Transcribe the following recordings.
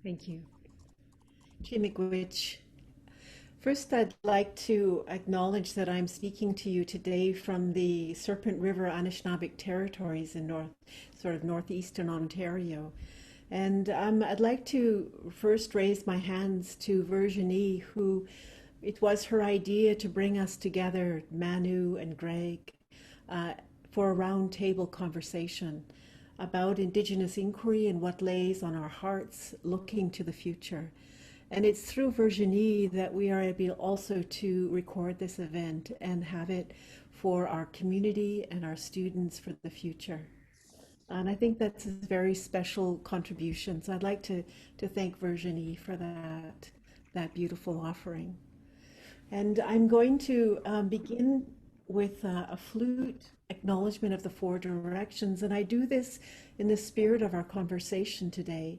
Thank you. Chimigwich. First, I'd like to acknowledge that I'm speaking to you today from the Serpent River Anishinaabeg territories in northeastern Ontario. And I'd like to first raise my hands to Virginie, who it was her idea to bring us together, Manu and Greg, uh, for a roundtable conversation about Indigenous inquiry and what lays on our hearts looking to the future. And it's through Virginie that we are able also to record this event and have it for our community and our students for the future. And I think that's a very special contribution. So I'd like to thank Virginie for that beautiful offering. And I'm going to begin with a flute acknowledgement of the four directions. And I do this in the spirit of our conversation today,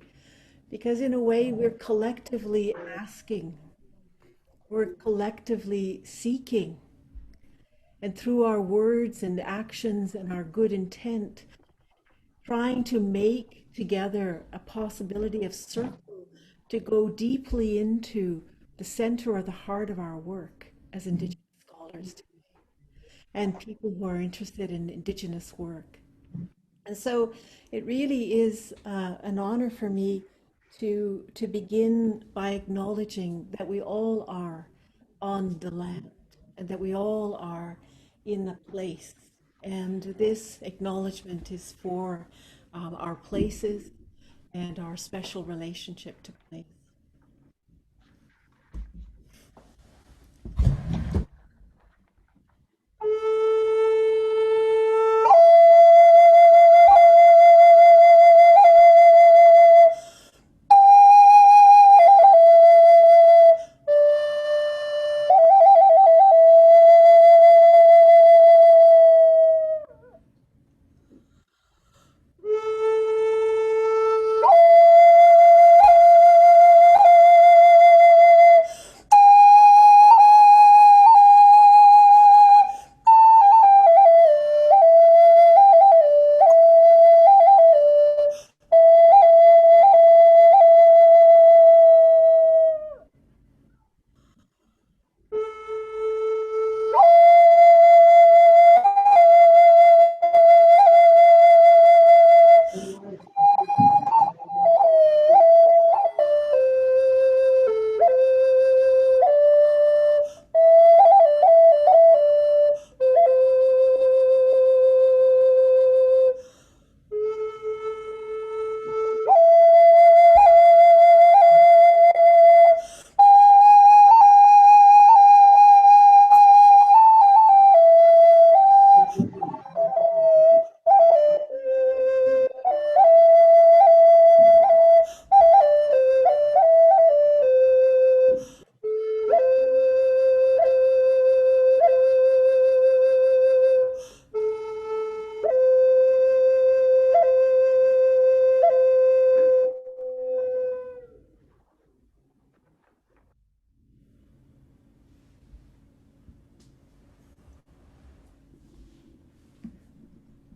because in a way we're collectively asking, we're collectively seeking, and through our words and actions and our good intent, trying to make together a possibility of circle to go deeply into the center or the heart of our work as Indigenous scholars and people who are interested in Indigenous work. And so it really is an honor for me to begin by acknowledging that we all are on the land and that we all are in a place. And this acknowledgement is for our places and our special relationship to place.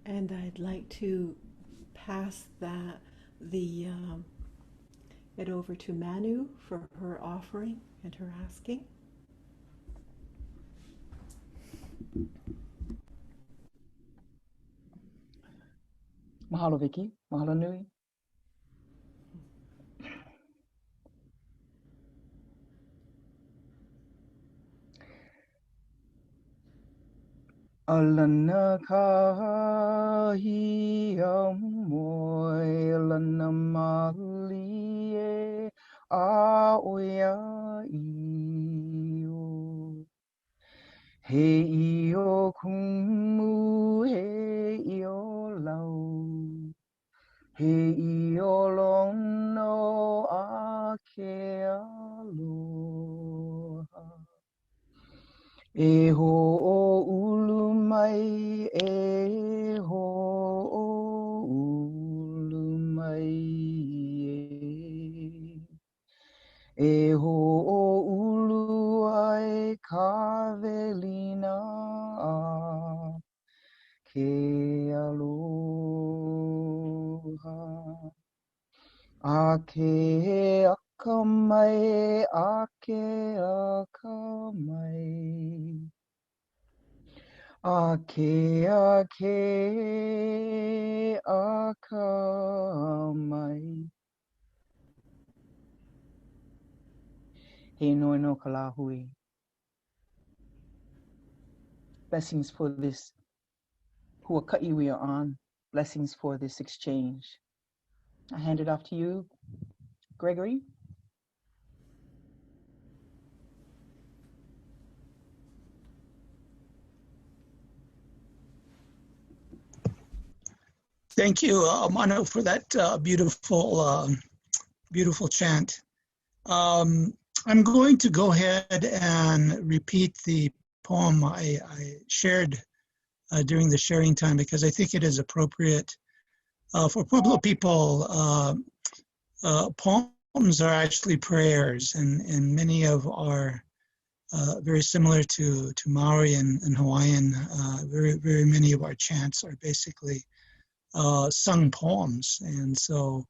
And I'd like to pass the it over to Manu for her offering and her asking. Mahalo, Vicky. Mahalo nui. Alana kahi amoy, alana malie a oia iyo. He iyo kumu, he iyo lau. He iyo lono a ke aloha. E ho o ulu mai, e ho o ulu mai, e ho o ulu ai ka velina a ke aloha. A Ake akamai, ake akamai. Ake akamai. He no no kalahui. Blessings for this huaka'i we are on. Blessings for this exchange. I hand it off to you, Gregory. Thank you, Mano, for that beautiful chant. I'm going to go ahead and repeat the poem I shared during the sharing time because I think it is appropriate. For Pueblo people, poems are actually prayers, and many of our very similar to Maori and Hawaiian, very many of our chants are basically sung poems. And so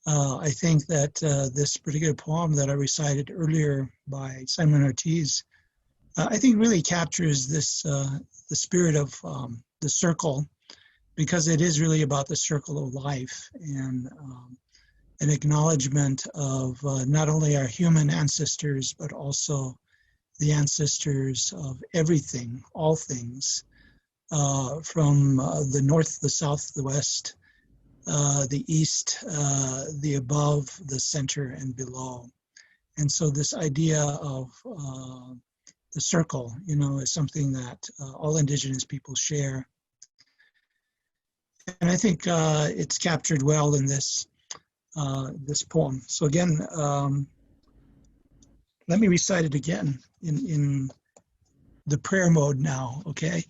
I think that this particular poem that I recited earlier by Simon Ortiz, I think really captures this, the spirit of the circle, because it is really about the circle of life and an acknowledgement of not only our human ancestors, but also the ancestors of everything, all things, from the north, the south, the west, the east, the above, the center, and below. And so this idea of the circle, you know, is something that all indigenous people share. And I think it's captured well in this this poem. So again, let me recite it again in the prayer mode now, okay?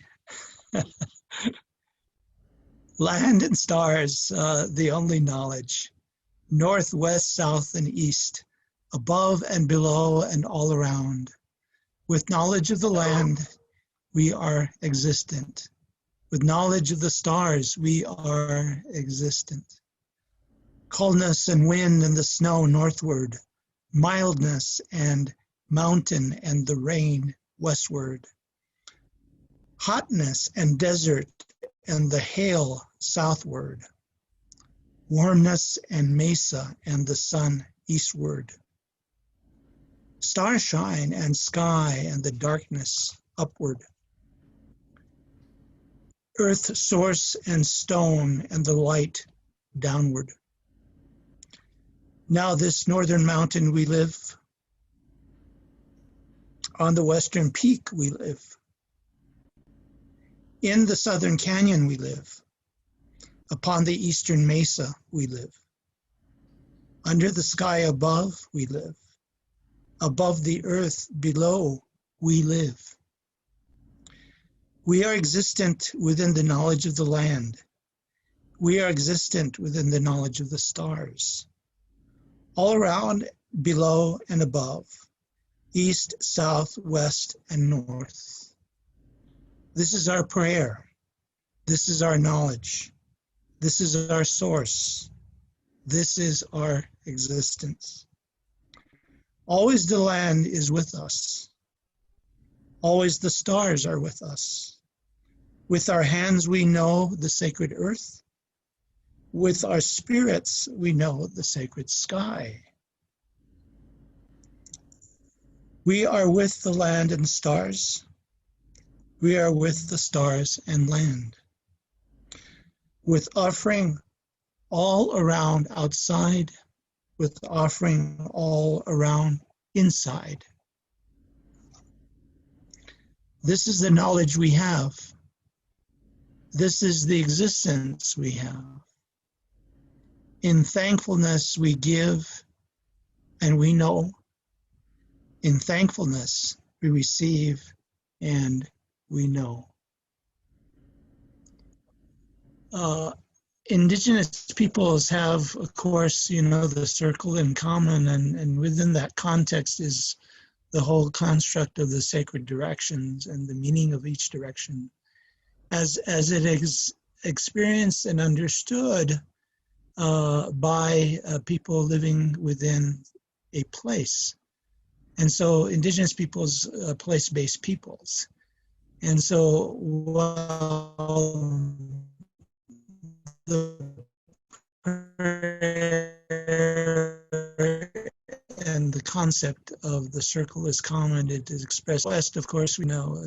Land and stars, the only knowledge, north, west, south, and east, above and below and all around. With knowledge of the land, we are existent. With knowledge of the stars, we are existent. Coldness and wind and the snow northward, mildness and mountain and the rain westward. Hotness and desert and the hail southward. Warmness and mesa and the sun eastward. Starshine and sky and the darkness upward. Earth source and stone and the light downward. Now this northern mountain we live. On the western peak we live. In the southern canyon we live. Upon the eastern mesa we live. Under the sky above we live. Above the earth below we live. We are existent within the knowledge of the land. We are existent within the knowledge of the stars. All around, below and above, east, south, west, and north. This is our prayer. This is our knowledge. This is our source. This is our existence. Always the land is with us. Always the stars are with us. With our hands we know the sacred earth. With our spirits we know the sacred sky. We are with the land and stars. We are with the stars and land. With offering all around outside, with offering all around inside. This is the knowledge we have. This is the existence we have. In thankfulness we give and we know. In thankfulness we receive and we know. Indigenous peoples have, of course, you know, the circle in common, and within that context is the whole construct of the sacred directions and the meaning of each direction. As it is experienced and understood by people living within a place. And so indigenous peoples, place-based peoples. And so while the and the concept of the circle is common, it is expressed west, of course, we know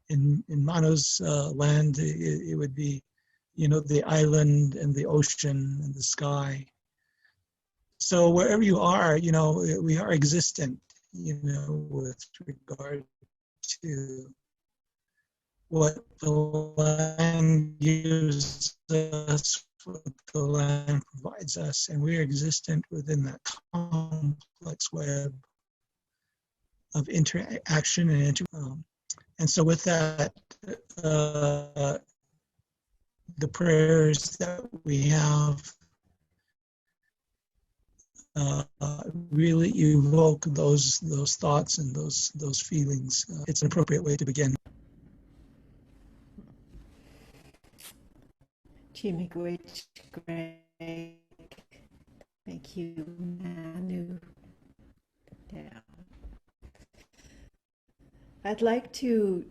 in Mano's land, it would be, you know, the island and the ocean and the sky. So wherever you are, you know, we are existent, you know, with regard to what the land gives us, what the land provides us, and we are existent within that complex web of interaction and so with that, the prayers that we have really evoke those thoughts and those feelings. It's an appropriate way to begin. Chimigwich, Greg. Thank you, Manu. Yeah. I'd like to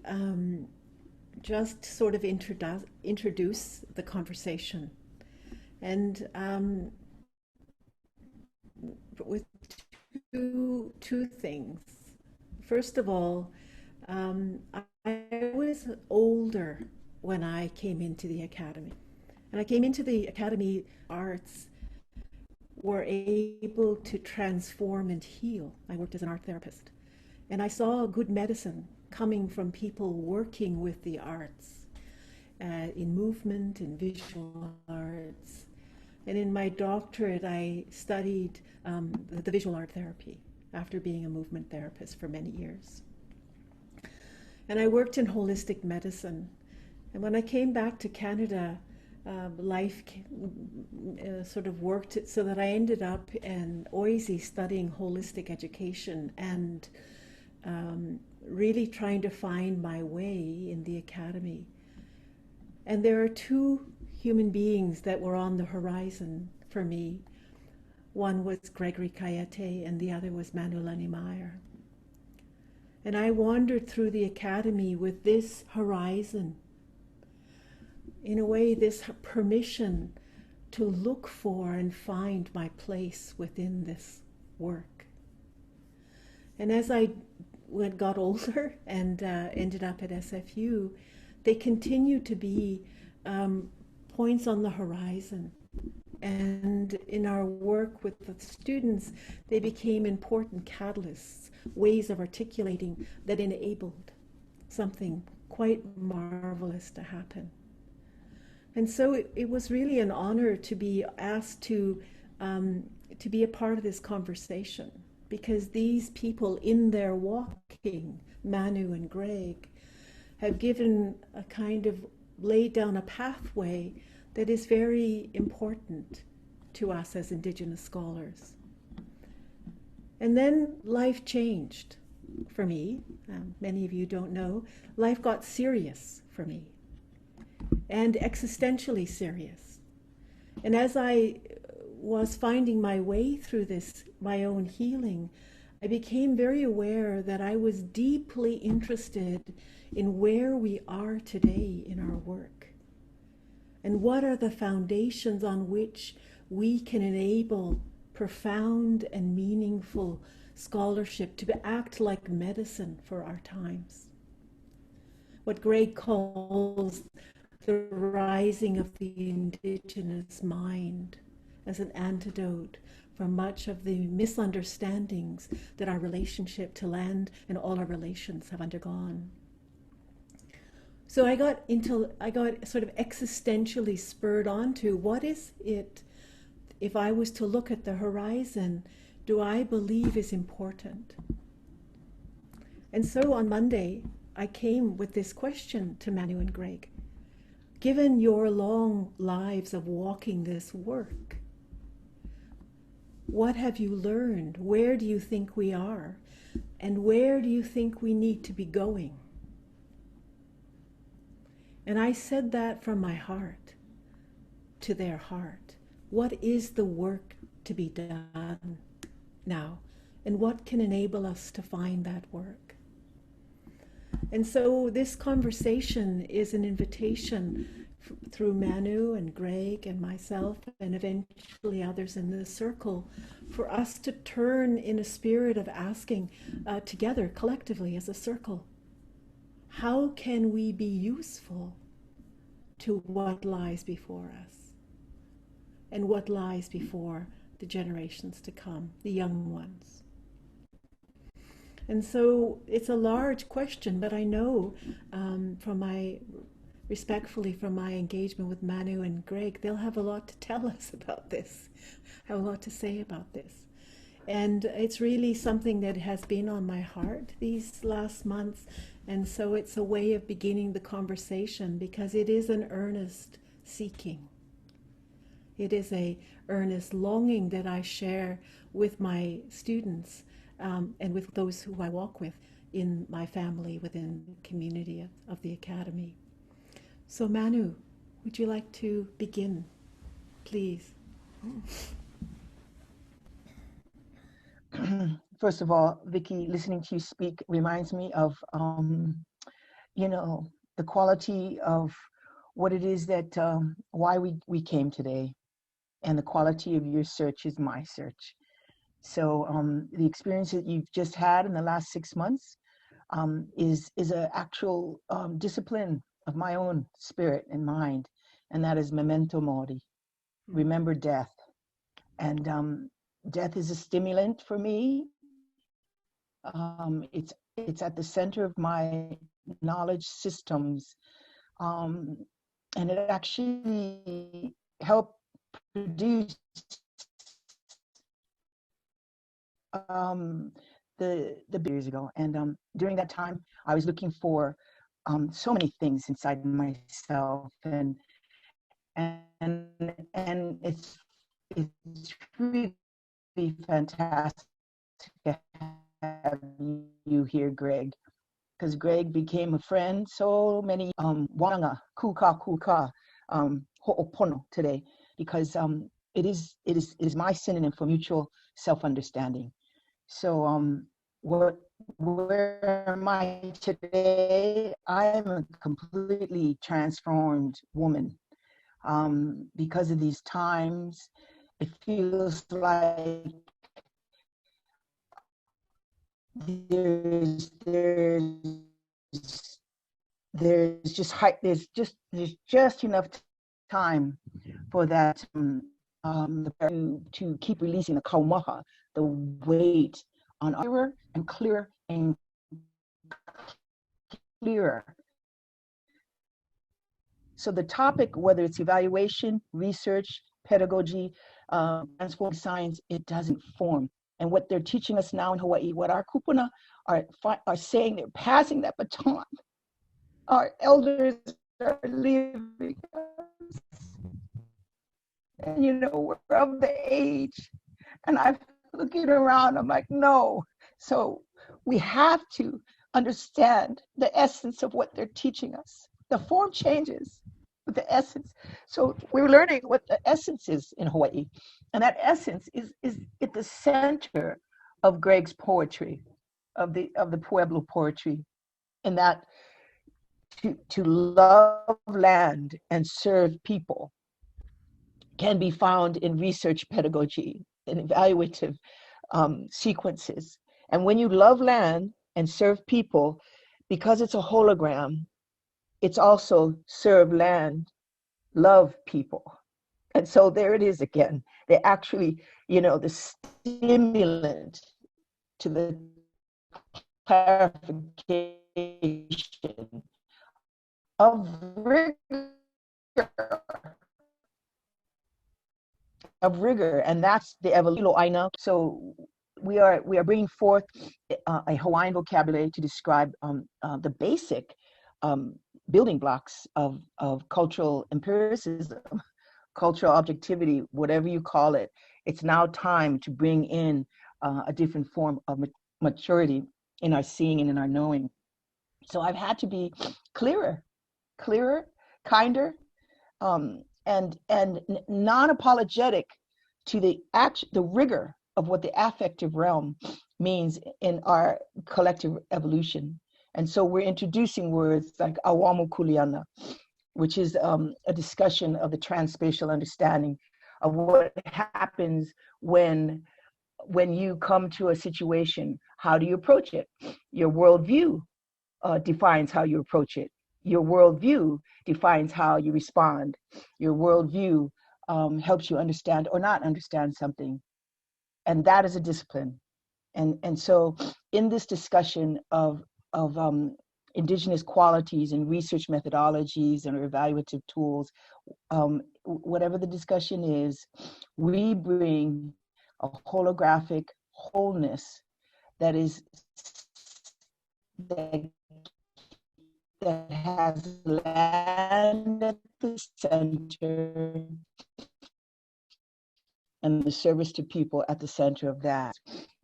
just sort of introduce the conversation, and with two things. First of all, I was older when I came into the academy. And I came into the academy, arts were able to transform and heal. I worked as an art therapist. And I saw good medicine coming from people working with the arts, in movement, in visual arts. And in my doctorate, I studied the visual art therapy after being a movement therapist for many years. And I worked in holistic medicine. And when I came back to Canada, life sort of worked it so that I ended up in Oise studying holistic education and really trying to find my way in the academy. And there are two human beings that were on the horizon for me. One was Gregory Kayete and the other was Manulani Meyer. And I wandered through the academy with this horizon, in a way, this permission to look for and find my place within this work. And as I got older and ended up at SFU, they continue to be points on the horizon. And in our work with the students, they became important catalysts, ways of articulating that enabled something quite marvelous to happen. And so it was really an honor to be asked to be a part of this conversation, because these people in their walking, Manu and Greg, have given a kind of laid down a pathway that is very important to us as Indigenous scholars. And then life changed for me. Many of you don't know, life got serious for me, and existentially serious. And as I was finding my way through this, my own healing, I became very aware that I was deeply interested in where we are today in our work. And what are the foundations on which we can enable profound and meaningful scholarship to act like medicine for our times? What Greg calls the rising of the Indigenous mind as an antidote for much of the misunderstandings that our relationship to land and all our relations have undergone. So I got sort of existentially spurred on to, what is it, if I was to look at the horizon, do I believe is important? And so on Monday, I came with this question to Manu and Greg. Given your long lives of walking this work, what have you learned? Where do you think we are? And where do you think we need to be going? And I said that from my heart to their heart. What is the work to be done now? And what can enable us to find that work? And so this conversation is an invitation through Manu and Greg and myself and eventually others in the circle for us to turn in a spirit of asking together collectively as a circle, how can we be useful to what lies before us and what lies before the generations to come, the young ones? And so it's a large question, but I know respectfully from my engagement with Manu and Greg, they'll have a lot to tell us about this, have a lot to say about this. And it's really something that has been on my heart these last months. And so it's a way of beginning the conversation because it is an earnest seeking. It is a earnest longing that I share with my students and with those who I walk with in my family, within the community of the Academy. So Manu, would you like to begin, please? First of all, Vicky, listening to you speak reminds me of, the quality of what it is that, why we came today. And the quality of your search is my search. So the experience that you've just had in the last 6 months is an actual discipline of my own spirit and mind, and that is memento mori, remember death. And death is a stimulant for me. It's at the center of my knowledge systems, and it actually helped produce the years ago. And during that time, I was looking for so many things inside myself, and it's really fantastic to have you here, Greg, because Greg became a friend. So many wanga kuka ho'opono today, because it is my synonym for mutual self-understanding. So where am I today? I am a completely transformed woman. Because of these times, it feels like there's just enough time for that to keep releasing the kaumaha, the weight on clearer and clearer and clearer. So the topic, whether it's evaluation, research, pedagogy, transforming science, it doesn't form. And what they're teaching us now in Hawaii, what our kupuna are saying, they're passing that baton. Our elders are leaving us. And we're of the age. And I'm looking around, I'm like, no. So we have to understand the essence of what they're teaching us. The form changes, but the essence. So we're learning what the essence is in Hawaii. And that essence is at the center of Greg's poetry, of the Pueblo poetry. And that to love land and serve people can be found in research pedagogy and evaluative sequences. And when you love land and serve people, because it's a hologram, it's also serve land, love people. And so there it is again. They actually, the stimulant to the clarification of rigor, and that's the evolution. So we are bringing forth a Hawaiian vocabulary to describe the basic building blocks of cultural empiricism, cultural objectivity, whatever you call it. It's now time to bring in a different form of maturity in our seeing and in our knowing. So I've had to be clearer, kinder, and non-apologetic to the rigor of what the affective realm means in our collective evolution. And so we're introducing words like awamu kuliana, which is a discussion of the transspatial understanding of what happens when you come to a situation. How do you approach it? Your worldview defines how you approach it. Your worldview defines how you respond. Your worldview helps you understand or not understand something. And that is a discipline. And so in this discussion of indigenous qualities and research methodologies and evaluative tools, whatever the discussion is, we bring a holographic wholeness that has land at the center and the service to people at the center of that.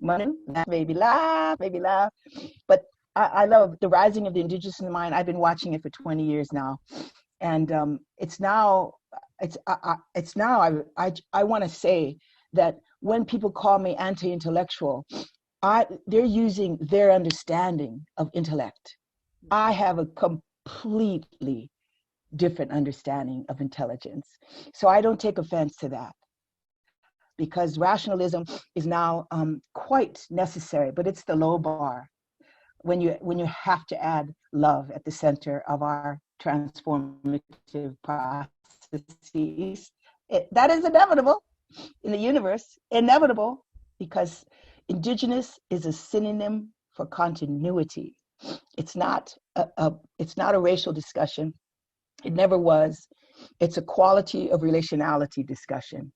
Money, maybe laugh. But I love the rising of the indigenous in the mind. I've been watching it for 20 years now. And I want to say that when people call me anti-intellectual, they're using their understanding of intellect. I have a completely different understanding of intelligence. So I don't take offense to that, because rationalism is now quite necessary, but it's the low bar when you have to add love at the center of our transformative processes. That is inevitable in the universe, inevitable, because indigenous is a synonym for continuity. It's not a racial discussion. It never was. It's a quality of relationality discussion.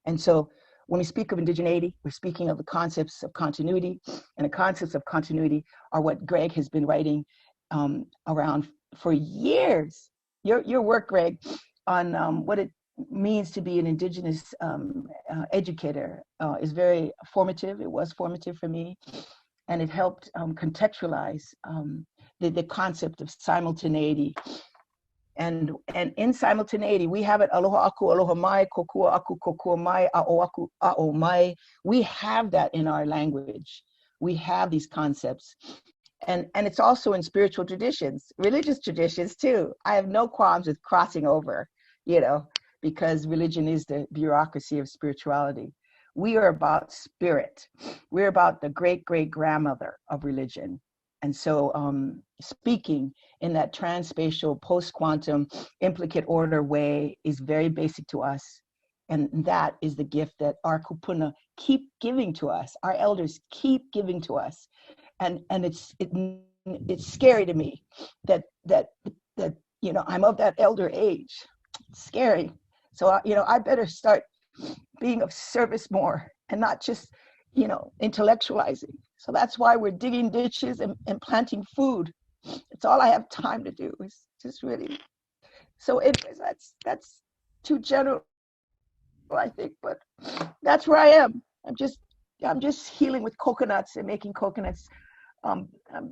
And so when we speak of indigeneity, we're speaking of the concepts of continuity, and the concepts of continuity are what Greg has been writing around for years. Your work, Greg, on what it means to be an indigenous educator is very formative. It was formative for me, and it helped contextualize the concept of simultaneity. And in simultaneity, we have it aloha aku, aloha mai, kokua aku, kokua mai, a'o aku, a'o mai. We have that in our language. We have these concepts. And it's also in spiritual traditions, religious traditions too. I have no qualms with crossing over, because religion is the bureaucracy of spirituality. We are about spirit. We're about the great-great-grandmother of religion. And so speaking in that transspatial, post-quantum, implicate order way is very basic to us. And that is the gift that our kupuna keep giving to us. Our elders keep giving to us. And it's scary to me that I'm of that elder age. It's scary. So, I better start being of service more and not just, intellectualizing. So that's why we're digging ditches and planting food. It's all I have time to do, is just really. So anyways, that's too general, I think, but that's where I am. I'm just healing with coconuts and making coconuts. I'm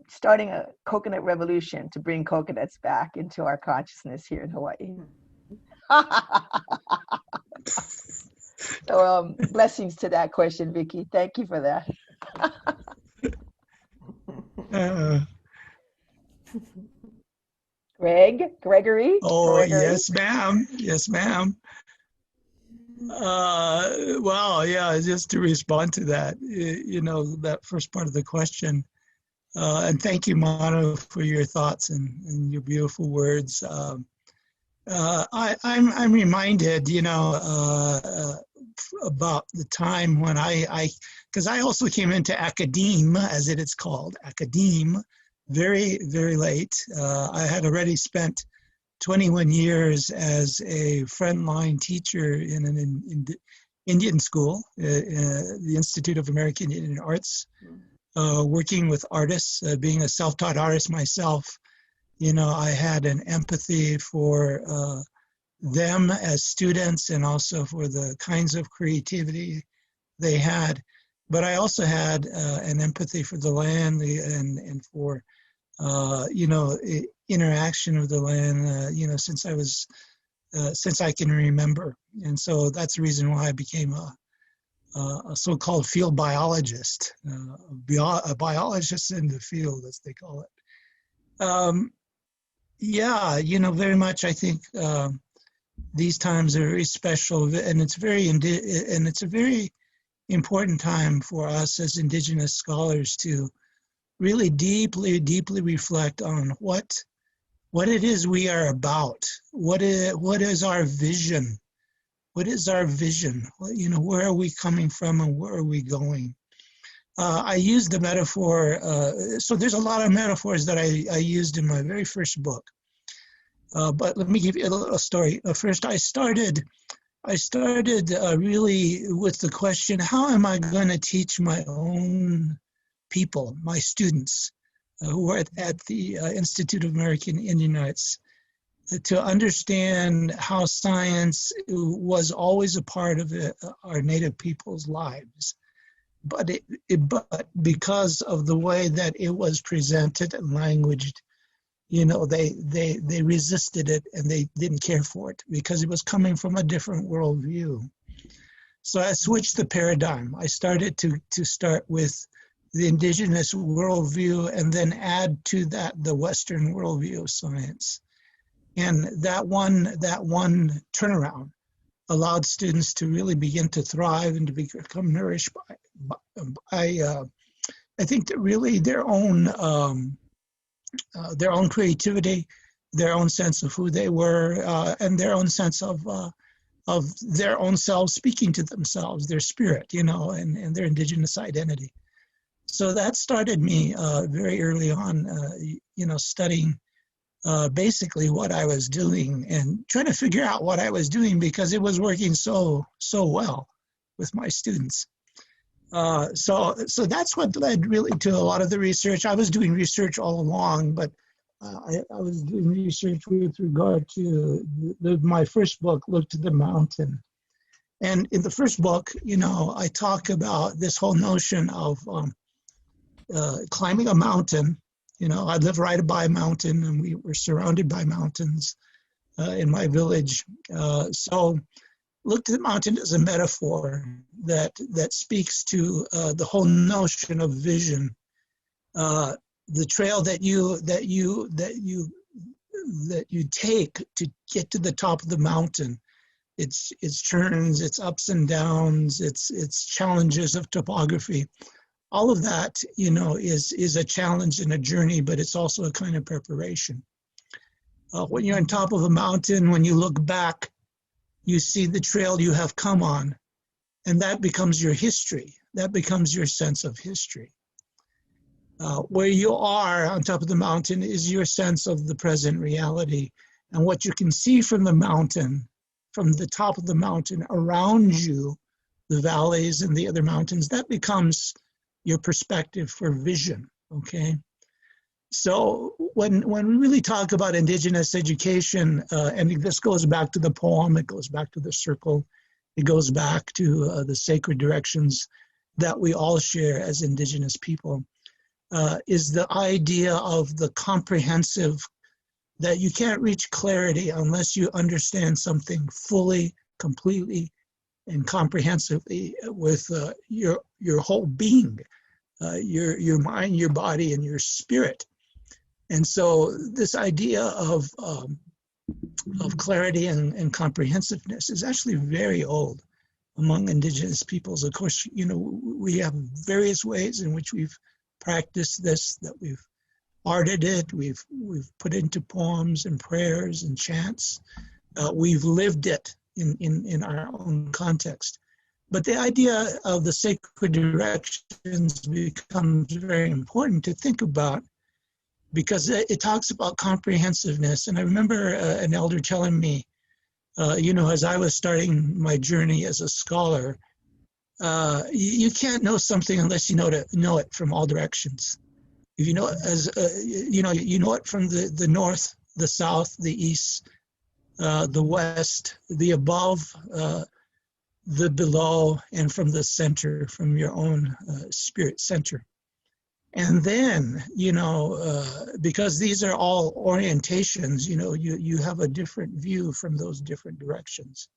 starting a coconut revolution to bring coconuts back into our consciousness here in Hawaii. So blessings to that question, Vicki. Thank you for that. Gregory? Yes, ma'am. Yes, ma'am. Well, yeah, just to respond to that, that first part of the question. And thank you, Manu, for your thoughts and your beautiful words. I'm reminded, about the time when because I also came into academe, as it is called, academe, very, very late. I had already spent 21 years as a frontline teacher in an Indian school, the Institute of American Indian Arts, working with artists, being a self-taught artist myself. I had an empathy for them as students and also for the kinds of creativity they had. But I also had an empathy for the land and for, interaction of the land, since I was since I can remember. And so that's the reason why I became a so-called field biologist, a biologist in the field, as they call it. Yeah, very much. I think these times are very special, and it's a very important time for us as Indigenous scholars to really deeply, deeply reflect on what it is we are about. What is our vision? What is our vision? Where are we coming from and where are we going? I used the metaphor, so there's a lot of metaphors that I used in my very first book. But let me give you a little story. First, I started really with the question, how am I going to teach my own people, my students, who are at the Institute of American Indianites, to understand how science was always a part of our Native people's lives. But because of the way that it was presented and languaged, they resisted it and they didn't care for it because it was coming from a different worldview. So I switched the paradigm. I started to start with the Indigenous worldview and then add to that the Western worldview of science. And that one turnaround allowed students to really begin to thrive and to become nourished by I think that really their own creativity, their own sense of who they were, and their own sense of their own selves speaking to themselves, their spirit, and their Indigenous identity. So that started me very early on, studying basically what I was doing and trying to figure out what I was doing because it was working so well with my students. So that's what led really to a lot of the research. I was doing research all along, but I was doing research with regard to my first book, Look to the Mountain. And in the first book, I talk about this whole notion of climbing a mountain. I live right by a mountain, and we were surrounded by mountains in my village. So Look to the Mountain is a metaphor that speaks to the whole notion of vision. The trail that you take to get to the top of the mountain, its turns, its ups and downs, its challenges of topography. All of that, is a challenge and a journey, but it's also a kind of preparation. When you're on top of a mountain, when you look back, you see the trail you have come on, and that becomes your history. That becomes your sense of history. Where you are on top of the mountain is your sense of the present reality. And what you can see from the mountain, from the top of the mountain around you, the valleys and the other mountains, that becomes your perspective for vision, okay? So when we really talk about Indigenous education, and this goes back to the poem, it goes back to the circle, it goes back to the sacred directions that we all share as Indigenous people, is the idea of the comprehensive, that you can't reach clarity unless you understand something fully, completely, and comprehensively with your whole being, your mind, your body, and your spirit. And so this idea of clarity and comprehensiveness is actually very old among Indigenous peoples. Of course, we have various ways in which we've practiced this, that we've arted it, we've put into poems and prayers and chants. We've lived it in our own context. But the idea of the sacred directions becomes very important to think about, because it talks about comprehensiveness. And I remember an elder telling me, as I was starting my journey as a scholar, you can't know something unless you know it from all directions. If you know it you know it from the north, the south, the east, the west, the above, the below, and from the center, from your own spirit center. And then, because these are all orientations, you have a different view from those different directions.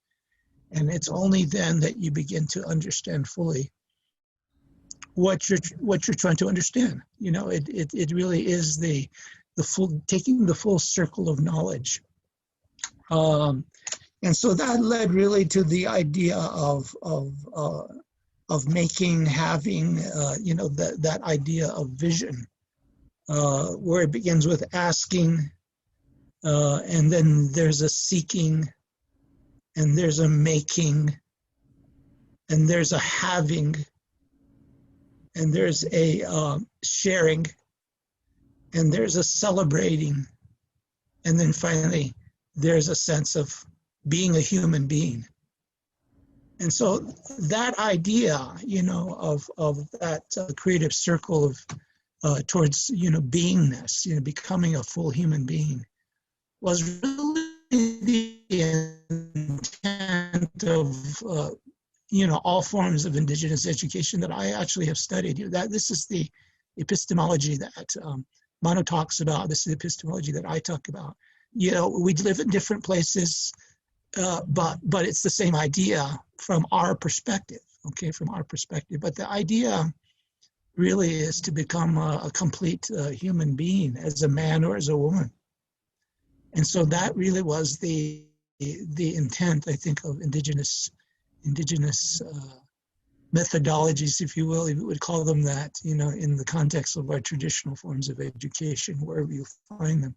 And it's only then that you begin to understand fully what you're trying to understand. It really is the full, taking the full circle of knowledge. And so that led really to the idea of making, having, that idea of vision, where it begins with asking, and then there's a seeking, and there's a making, and there's a having, and there's a sharing, and there's a celebrating, and then finally there's a sense of being a human being. And so that idea, of that creative circle of towards, beingness, becoming a full human being, was really the intent of, all forms of Indigenous education that I actually have studied. This is the epistemology that Mano talks about. This is the epistemology that I talk about. We live in different places, but it's the same idea from our perspective, okay, from our perspective. But the idea really is to become a complete human being as a man or as a woman. And so that really was the intent, I think, of indigenous methodologies, if you will, if you would call them that, in the context of our traditional forms of education, wherever you find them.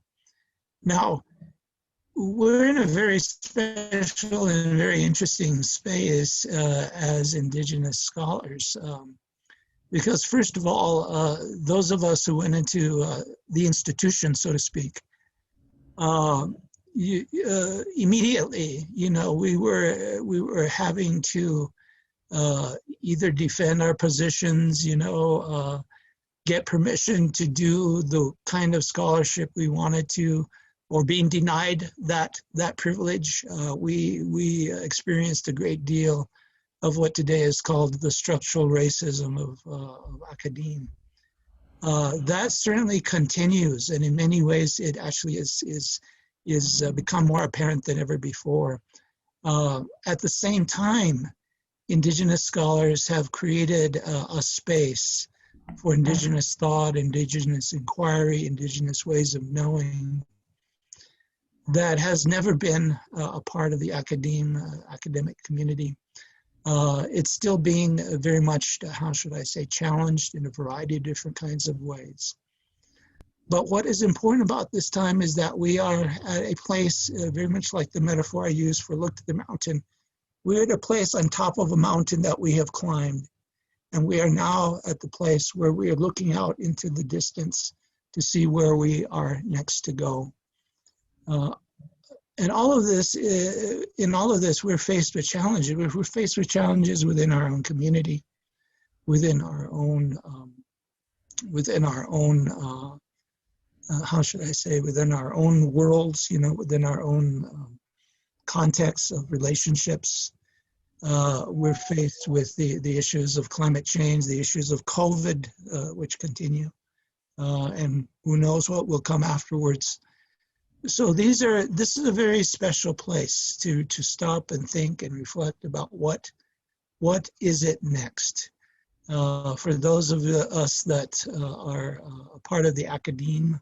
Now, we're in a very special and very interesting space as Indigenous scholars, because first of all, those of us who went into the institution, so to speak, immediately, we were having to either defend our positions, get permission to do the kind of scholarship we wanted to, or being denied that privilege. We experienced a great deal of what today is called the structural racism of academia. That certainly continues, and in many ways, it actually is become more apparent than ever before. At the same time, Indigenous scholars have created a space for Indigenous thought, Indigenous inquiry, Indigenous ways of knowing that has never been a part of the academic community. It's still being very much, how should I say, challenged in a variety of different kinds of ways. But what is important about this time is that we are at a place, very much like the metaphor I use for look to the mountain. We're at a place on top of a mountain that we have climbed. And we are now at the place where we are looking out into the distance to see where we are next to go. And all of this, in all of this, we're faced with challenges. We're faced with challenges within our own community, within our own, how should I say, within our own worlds, within our own contexts of relationships. We're faced with the issues of climate change, the issues of COVID, which continue, and who knows what will come afterwards. So this is a very special place to stop and think and reflect about what is it next. For those of us that are a part of the academe,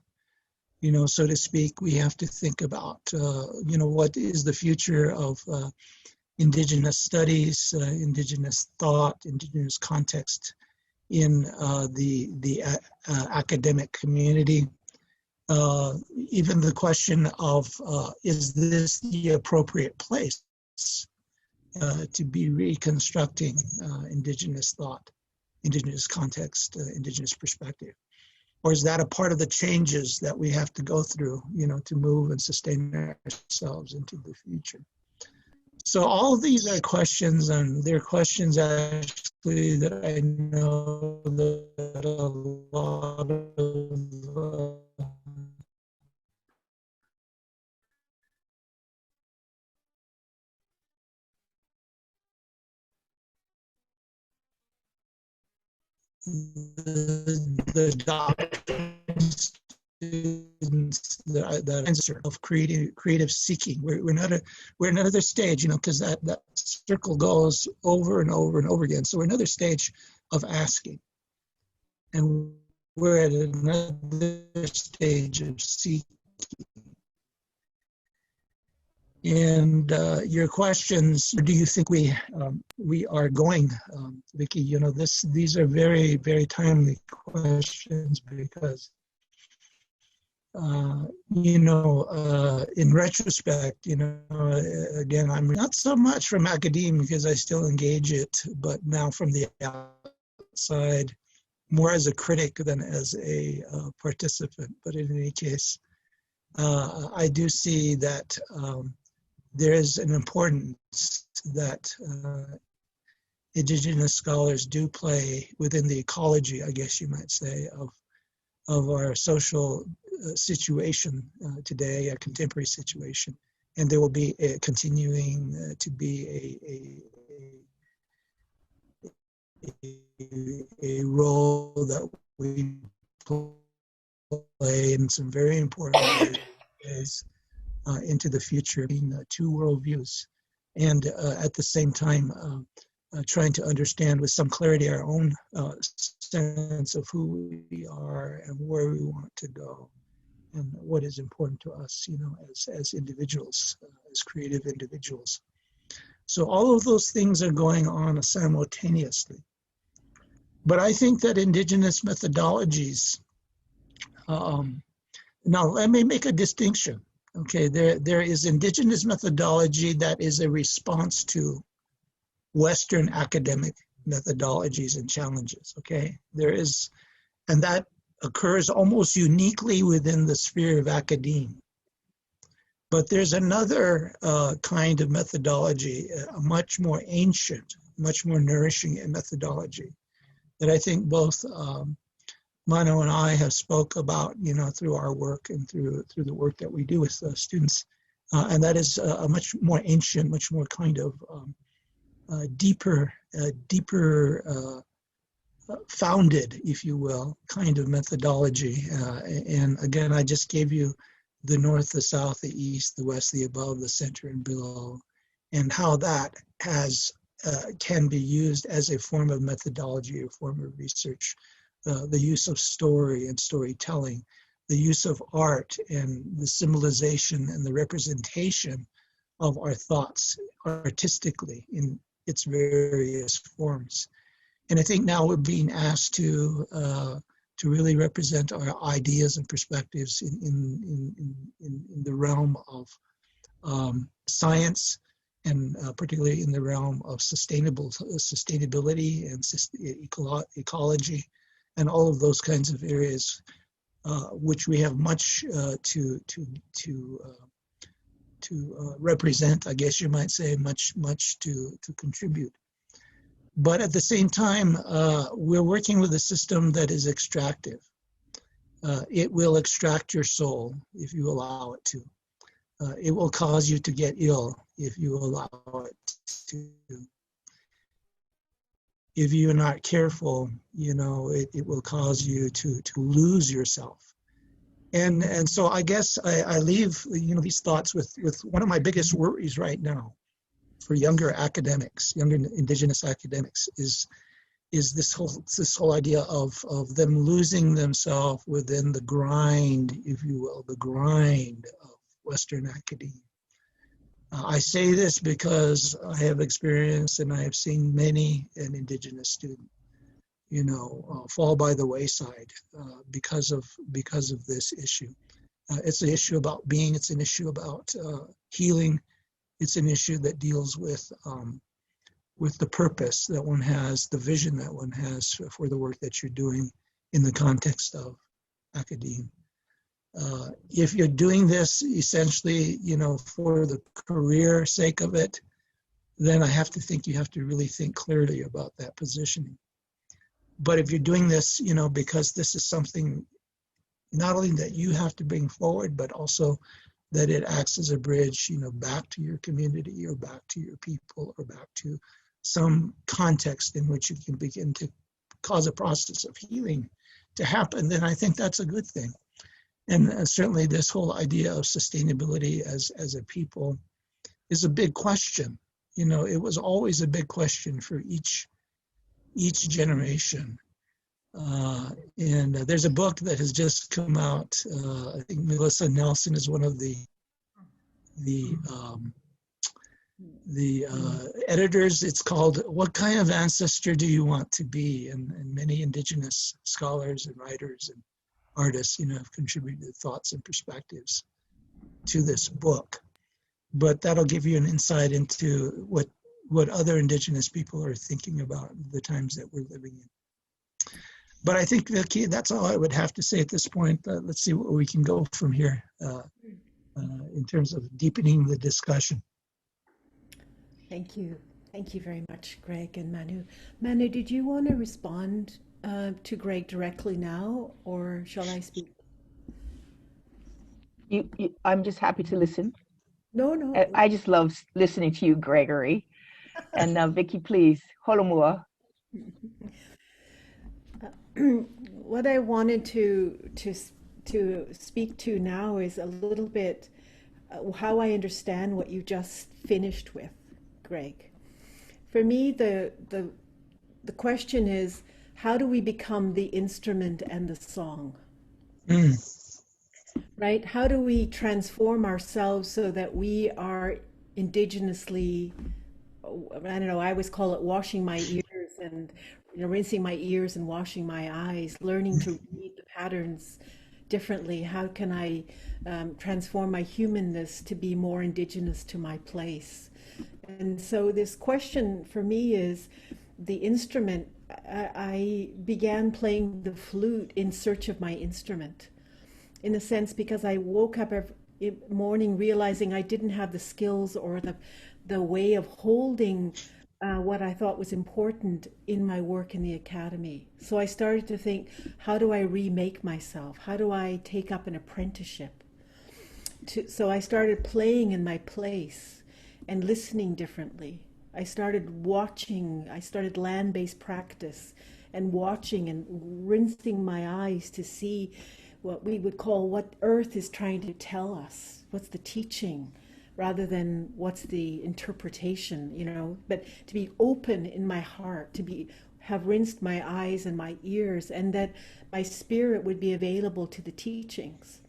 so to speak, we have to think about, what is the future of Indigenous studies, Indigenous thought, Indigenous context in the academic community. Even the question of, is this the appropriate place to be reconstructing Indigenous thought, Indigenous context, Indigenous perspective? Or is that a part of the changes that we have to go through, to move and sustain ourselves into the future? So all of these are questions, and they're questions actually that I know that a lot of the doctors students that answer of creative seeking. We're not we're another stage, you know, because that circle goes over and over and over again. So we're another stage of asking, and we're at another stage of seeking. And your questions, do you think we are going, Vicki? You know, these are very, very timely questions because you know, in retrospect, you know, again, I'm not so much from academia because I still engage it, but now from the outside, more as a critic than as a participant. But in any case, I do see that there is an importance that Indigenous scholars do play within the ecology, I guess you might say, of our social situation today, a contemporary situation, and there will be continuing to be a role that we play in some very important ways into the future, being two worldviews, and at the same time trying to understand with some clarity our own sense of who we are and where we want to go, and what is important to us, you know, as individuals, as creative individuals. So all of those things are going on simultaneously. But I think that Indigenous methodologies, now let me make a distinction. Okay, there is Indigenous methodology that is a response to Western academic methodologies and challenges, okay? There is, and that occurs almost uniquely within the sphere of academia. But there's another kind of methodology, a much more ancient, much more nourishing methodology that I think both Mano and I have spoke about, you know, through our work and through the work that we do with students. And that is a much more ancient, much more kind of deeper founded, if you will, kind of methodology. And again, I just gave you the north, the south, the east, the west, the above, the center, and below, and how that has can be used as a form of methodology, a form of research. The use of story and storytelling, the use of art and the symbolization and the representation of our thoughts artistically in its various forms. And I think now we're being asked to really represent our ideas and perspectives in the realm of science, and particularly in the realm of sustainability and ecology, and all of those kinds of areas, which we have much to represent, I guess you might say, much to contribute. But at the same time, we're working with a system that is extractive. It will extract your soul if you allow it to. It will cause you to get ill if you allow it to. If you're not careful, you know, it will cause you to lose yourself. And so I guess I leave, you know, these thoughts with one of my biggest worries right now for younger academics, younger Indigenous academics, is this whole idea of them losing themselves within the grind, if you will, the grind of Western academia. I say this because I have experienced and I have seen many an Indigenous student, you know, fall by the wayside because of this issue. It's an issue about being. It's an issue about healing. It's an issue that deals with the purpose that one has, the vision that one has for the work that you're doing in the context of academia. If you're doing this essentially, you know, for the career sake of it, then I have to think you have to really think clearly about that positioning. But if you're doing this, you know, because this is something not only that you have to bring forward, but also that it acts as a bridge, you know, back to your community or back to your people or back to some context in which you can begin to cause a process of healing to happen, then I think that's a good thing. And certainly this whole idea of sustainability as a people is a big question. You know, it was always a big question for each generation. And there's a book that has just come out. I think Melissa Nelson is one of the editors. It's called "What Kind of Ancestor Do You Want to Be?" And many indigenous scholars and writers and artists, you know, have contributed thoughts and perspectives to this book. But that'll give you an insight into what other indigenous people are thinking about the times that we're living in. But I think, Vicky, that's all I would have to say at this point. Let's see where we can go from here in terms of deepening the discussion. Thank you. Thank you very much, Greg and Manu. Manu, did you want to respond to Greg directly now, or shall I speak? I'm just happy to listen. No. I just love listening to you, Gregory. And Vicky, please, holomua. What I wanted to speak to now is a little bit how I understand what you just finished with, Greg. For me, the question is, how do we become the instrument and the song? Right? How do we transform ourselves so that we are indigenously, I don't know, I always call it washing my ears and, you know, rinsing my ears and washing my eyes, learning to read the patterns differently. How can I transform my humanness to be more indigenous to my place? And so this question for me is the instrument. I began playing the flute in search of my instrument, in a sense, because I woke up every morning realizing I didn't have the skills or the way of holding what I thought was important in my work in the academy. So I started to think, how do I remake myself? How do I take up an apprenticeship? So I started playing in my place and listening differently. I started watching, I started land-based practice and watching and rinsing my eyes to see what we would call what Earth is trying to tell us. What's the teaching? Rather than what's the interpretation, you know, but to be open in my heart, to have rinsed my eyes and my ears, and that my spirit would be available to the teachings.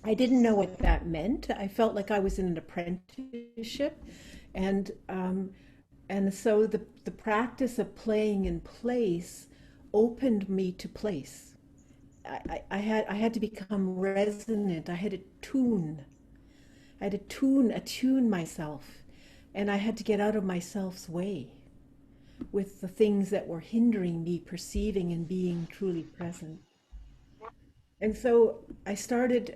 I didn't know what that meant. I felt like I was in an apprenticeship, and so the practice of playing in place opened me to place. I had to become resonant. I had to attune myself, and I had to get out of myself's way with the things that were hindering me perceiving and being truly present. And so I started,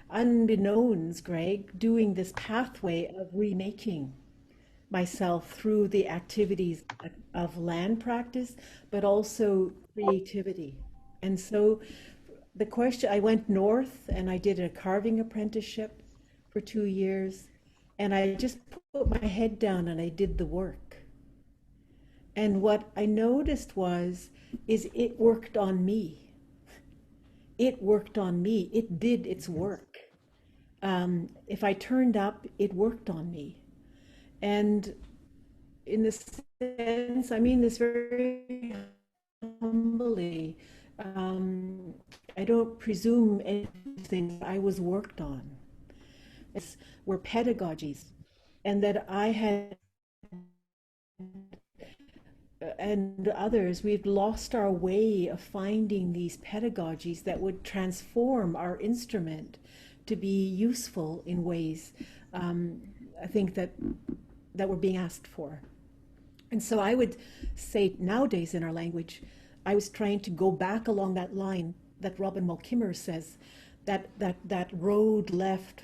unbeknownst, Greg, doing this pathway of remaking myself through the activities of land practice, but also creativity. And so the question, I went north and I did a carving apprenticeship for 2 years, and I just put my head down and I did the work. And what I noticed is it worked on me. It worked on me. It did its work. If I turned up, it worked on me. And in this sense, I mean this very humbly. I don't presume anything. I was worked on. Were pedagogies, and that I had and others, we've lost our way of finding these pedagogies that would transform our instrument to be useful in ways I think that we're being asked for. And so I would say nowadays in our language, I was trying to go back along that line that Robin Mulkimmer says, that road left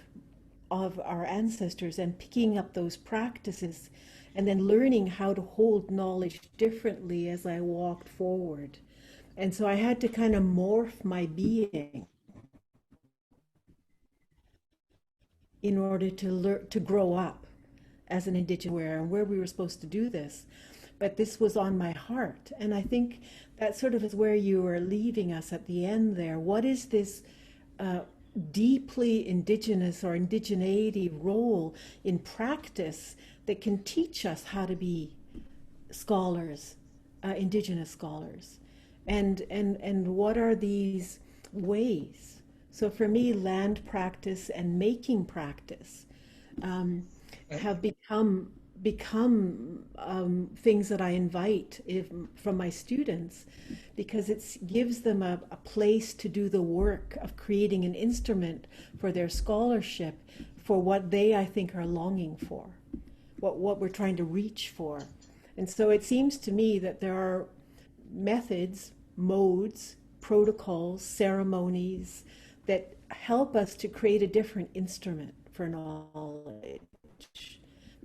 of our ancestors, and picking up those practices and then learning how to hold knowledge differently as I walked forward. And so I had to kind of morph my being in order to learn to grow up as an indigenous, and where we were supposed to do this. but this was on my heart. And I think that sort of is where you are leaving us at the end there. What is this deeply indigenous or indigeneity role in practice that can teach us how to be scholars, indigenous scholars? And what are these ways? So for me, land practice and making practice have become things that I invite from my students, because it gives them a place to do the work of creating an instrument for their scholarship, for what they, I think, are longing for, what we're trying to reach for. And so it seems to me that there are methods, modes, protocols, ceremonies that help us to create a different instrument for knowledge.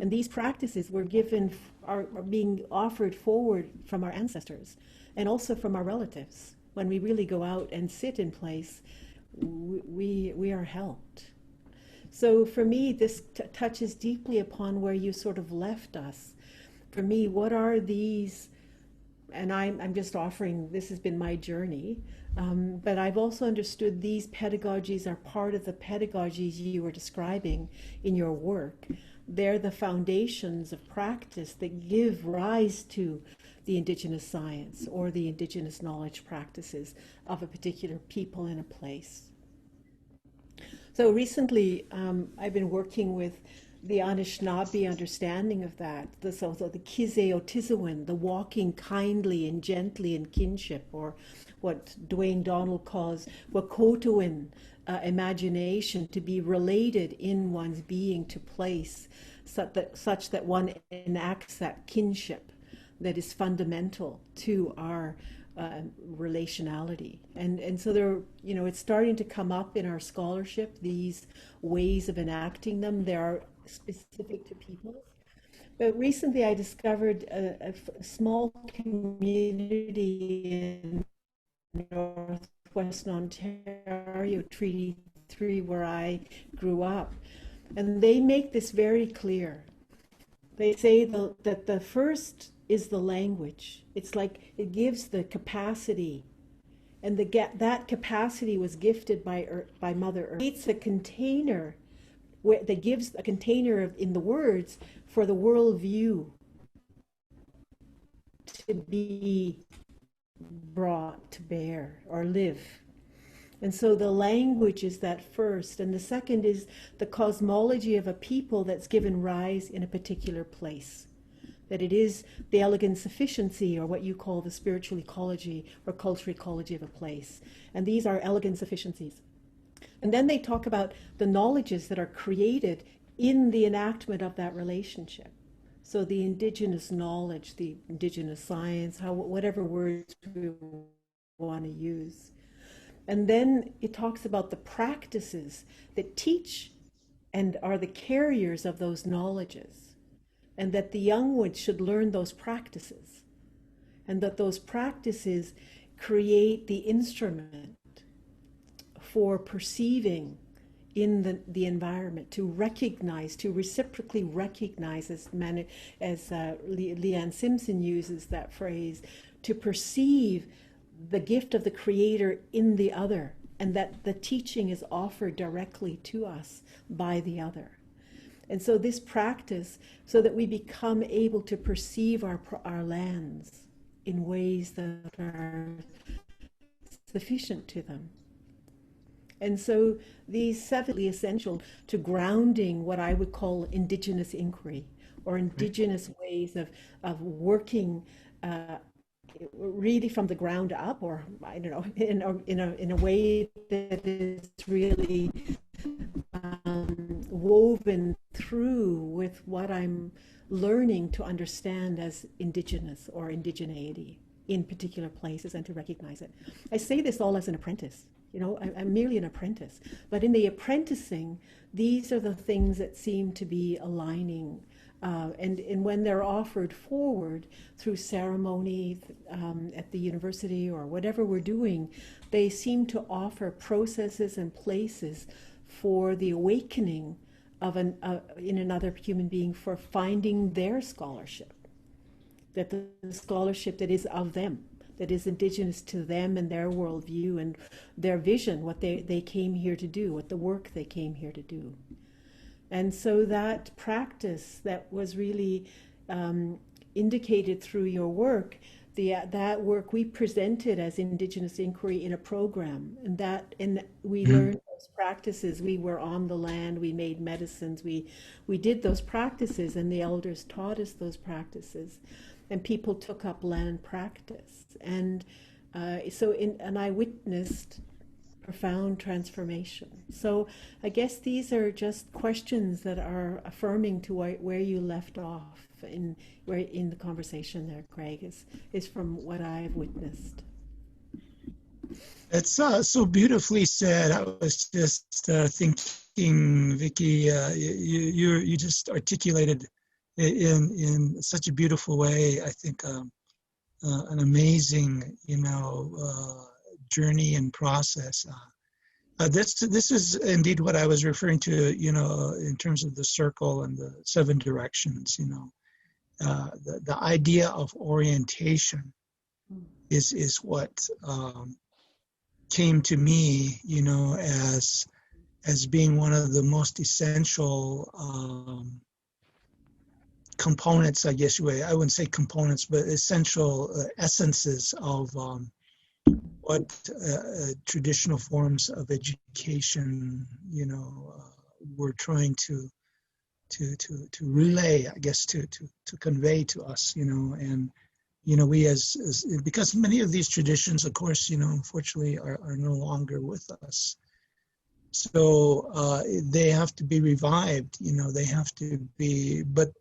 And these practices were given, are being offered forward from our ancestors and also from our relatives. When we really go out and sit in place, we are helped. So for me, this touches deeply upon where you sort of left us. For me, what are these, and I'm just offering, this has been my journey, but I've also understood these pedagogies are part of the pedagogies you were describing in your work. They're the foundations of practice that give rise to the indigenous science or the indigenous knowledge practices of a particular people in a place. So recently, I've been working with the Anishinaabe understanding of that, the Kiseotiziwin, the walking kindly and gently in kinship, or what Dwayne Donald calls Wakotowin, imagination, to be related in one's being to place, such that one enacts that kinship that is fundamental to our relationality. And so there, it's starting to come up in our scholarship, these ways of enacting them. They are specific to peoples. But recently I discovered a small community in Northwestern Ontario, Treaty 3, where I grew up. And they make this very clear. They say that the first is the language. It's like it gives the capacity, and that capacity was gifted by Mother Earth. It's a container that gives a container in the words for the worldview to be brought to bear or live. And so the language is that first, and the second is the cosmology of a people that's given rise in a particular place. That it is the elegant sufficiency, or what you call the spiritual ecology or cultural ecology of a place. And these are elegant sufficiencies. And then they talk about the knowledges that are created in the enactment of that relationship. So the indigenous knowledge, the indigenous science, whatever words we want to use. And then it talks about the practices that teach and are the carriers of those knowledges, and that the young ones should learn those practices, and that those practices create the instrument for perceiving in the environment, to recognize, to reciprocally recognize, as Leanne Simpson uses that phrase, to perceive the gift of the Creator in the other, and that the teaching is offered directly to us by the other. And so this practice, so that we become able to perceive our lands in ways that are sufficient to them. And so these seven are essential to grounding what I would call indigenous inquiry, or indigenous ways of working really from the ground up, or I don't know, in a way that is really woven through with what I'm learning to understand as indigenous or indigeneity in particular places, and to recognize it. I say this all as an apprentice. I'm merely an apprentice. But in the apprenticing, these are the things that seem to be aligning. And when they're offered forward through ceremony at the university or whatever we're doing, they seem to offer processes and places for the awakening of in another human being, for finding their scholarship. that the scholarship that is of them, that is indigenous to them and their worldview and their vision, what they came here to do, what the work they came here to do. And so that practice that was really indicated through your work, that work we presented as Indigenous inquiry in a program, and we learned those practices. We were on the land, we made medicines, we did those practices, and the elders taught us those practices, and people took up land practice, and and I witnessed profound transformation. So I guess these are just questions that are affirming to where you left off in the conversation there, Craig, is from what I've witnessed. It's so beautifully said. I was just thinking, Vicky, you just articulated in such a beautiful way. I think an amazing, journey and process. This is indeed what I was referring to, in terms of the circle and the 7 directions. The idea of orientation is what came to me, as being one of the most essential components, I guess I wouldn't say components, but essential essences of what traditional forms of education, were trying to relay, I guess, to convey to us, and we as because many of these traditions, of course, unfortunately are no longer with us. So they have to be revived, they have to be, but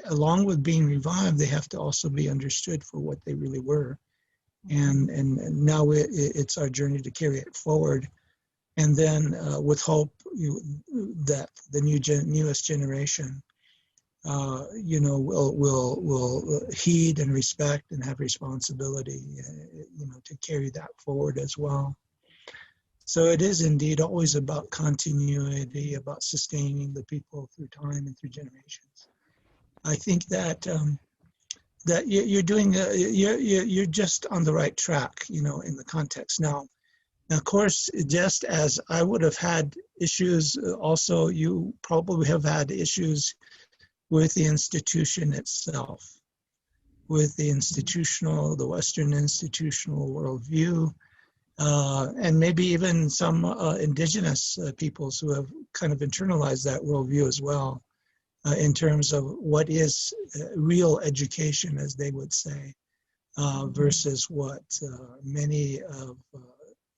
along with being revived, they have to also be understood for what they really were. And now it's our journey to carry it forward, and then with hope that the newest generation, will heed and respect and have responsibility, to carry that forward as well. So it is indeed always about continuity, about sustaining the people through time and through generations. I think that. That you're doing, you're just on the right track, in the context. Now, of course, just as I would have had issues, also you probably have had issues with the institution itself, with the Western institutional worldview, and maybe even some indigenous peoples who have kind of internalized that worldview as well. In terms of what is real education, as they would say, versus what many of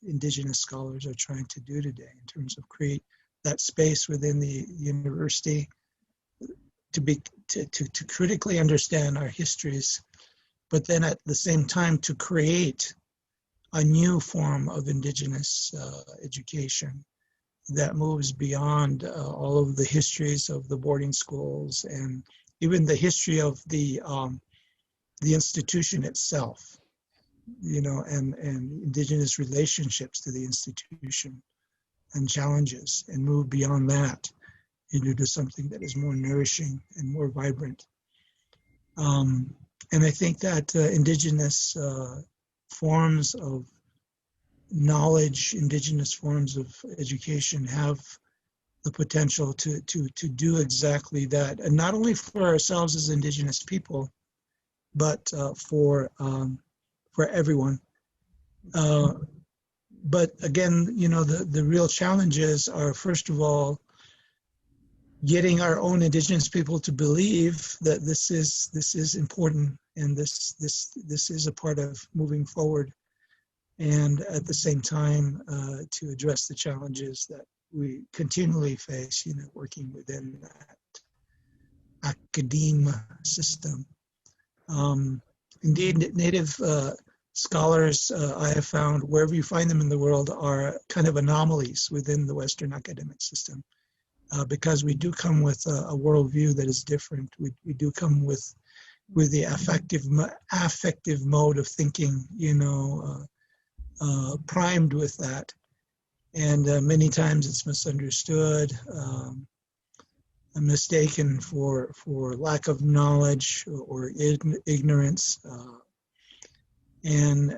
indigenous scholars are trying to do today in terms of create that space within the university to critically understand our histories, but then at the same time to create a new form of indigenous education that moves beyond all of the histories of the boarding schools and even the history of the institution itself, and indigenous relationships to the institution and challenges, and move beyond that into something that is more nourishing and more vibrant. And I think that indigenous forms of knowledge, indigenous forms of education have the potential to do exactly that, and not only for ourselves as indigenous people, but for everyone. But again, the real challenges are, first of all, getting our own indigenous people to believe that this is important, and this is a part of moving forward. And at the same time, to address the challenges that we continually face, working within that academia system. Indeed, Native scholars, I have found, wherever you find them in the world, are kind of anomalies within the Western academic system, because we do come with a worldview that is different. We do come with the affective mode of thinking, primed with that, and many times it's misunderstood. mistaken for lack of knowledge or ignorance. And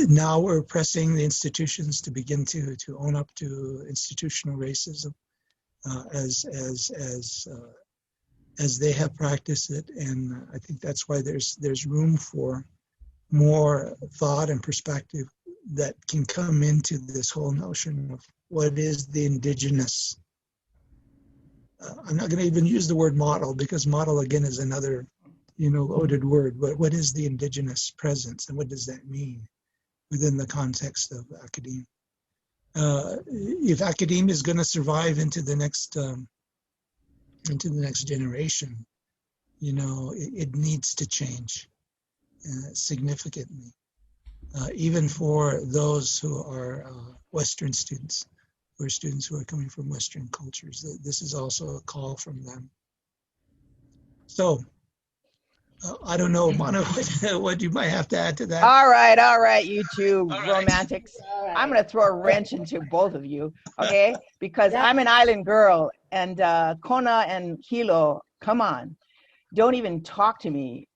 now we're pressing the institutions to begin to own up to institutional racism as they have practiced it. And I think that's why there's room for more thought and perspective that can come into this whole notion of what is the indigenous. I'm not going to even use the word model, because model again is another loaded word, but what is the indigenous presence and what does that mean within the context of academia? If academia is going to survive into the next generation, it needs to change significantly, even for those who are Western students, or students who are coming from Western cultures. This is also a call from them. So I don't know, Mana, what you might have to add to that. All right, you two romantics. Right. I'm going to throw a wrench into both of you, okay? Because I'm an island girl, and Kona and Hilo, come on. Don't even talk to me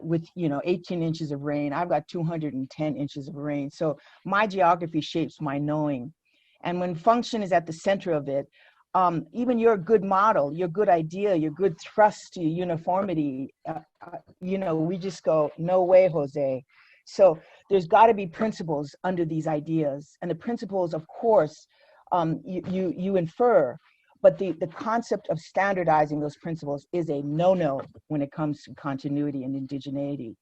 with 18 inches of rain. I've got 210 inches of rain. So my geography shapes my knowing. And when function is at the center of it, even your good model, your good idea, your good thrust to uniformity, we just go, no way, Jose. So there's got to be principles under these ideas. And the principles, of course, you infer, but the concept of standardizing those principles is a no-no when it comes to continuity and indigeneity.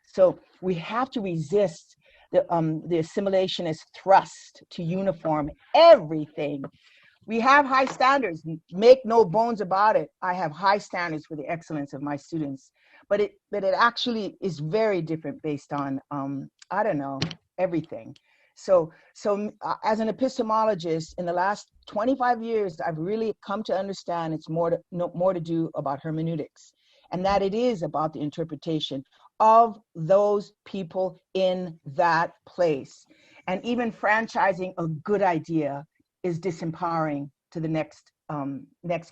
So we have to resist the assimilationist thrust to uniform everything. We have high standards, make no bones about it. I have high standards for the excellence of my students, but it actually is very different based on, I don't know, everything. So as an epistemologist, in the last 25 years, I've really come to understand it's more to do about hermeneutics, and that it is about the interpretation of those people in that place. And even franchising a good idea is disempowering to the next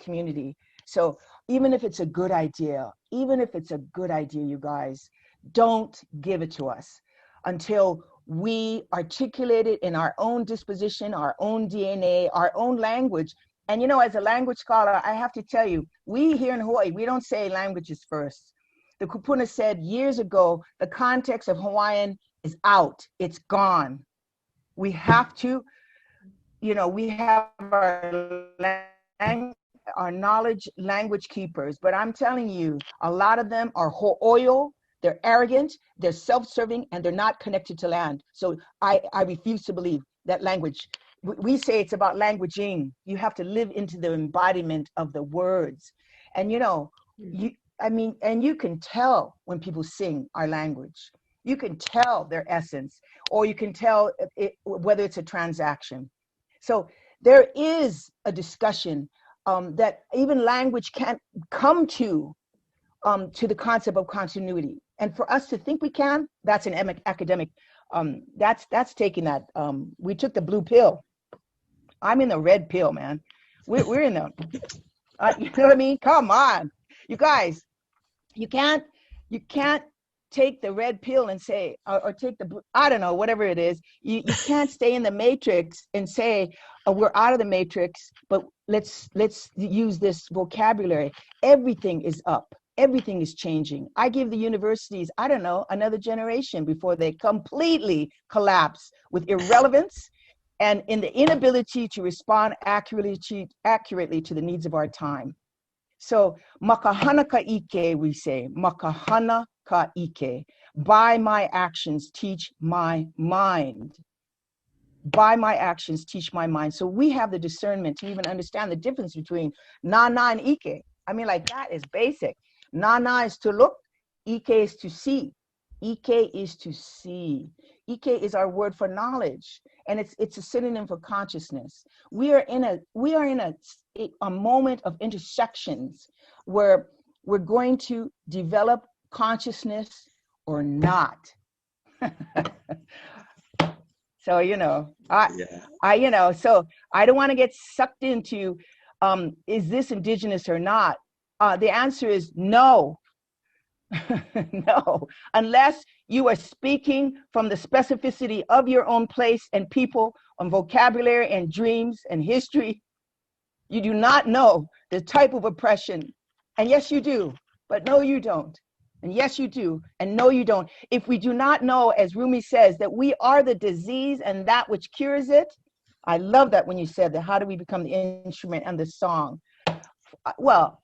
community. So even if it's a good idea, you guys, don't give it to us until we articulate it in our own disposition, our own DNA, our own language. And as a language scholar, I have to tell you, we here in Hawaii, we don't say languages first. The kupuna said years ago, the context of Hawaiian is out, it's gone. We have to, we have our knowledge language keepers, but I'm telling you, a lot of them are ho'oyo, they're arrogant, they're self-serving, and they're not connected to land. So I refuse to believe that language. We say it's about languaging. You have to live into the embodiment of the words. And you can tell when people sing our language. You can tell their essence, or you can tell whether it's a transaction. So there is a discussion that even language can't come to the concept of continuity. And for us to think we can, that's an academic, that's taking that, we took the blue pill. I'm in the red pill, man. We're in the, you know what I mean? Come on, you guys, you can't take the red pill and say, or take the blue, I don't know, whatever it is. You can't stay in the matrix and say, we're out of the matrix, but let's use this vocabulary. Everything is up. Everything is changing. I give the universities, I don't know, another generation before they completely collapse with irrelevance and in the inability to respond accurately to the needs of our time. So makahana ka ike, we say, makahana ka ike. By my actions, teach my mind. By my actions, teach my mind. So we have the discernment to even understand the difference between na and ike. I mean, like, that is basic. Na is to look, Ike is to see. Ike is to see. Ike is our word for knowledge, and it's a synonym for consciousness. We are in a moment of intersections where we're going to develop consciousness or not. So so I don't want to get sucked into Is this indigenous or not? The answer is no. No, unless you are speaking from the specificity of your own place and people on vocabulary and dreams and history, you do not know the type of oppression. And yes, you do, but no, you don't. And yes, you do, and no, you don't. If we do not know, as Rumi says, that we are the disease and that which cures it, I love that when you said that, how do we become the instrument and the song? Well,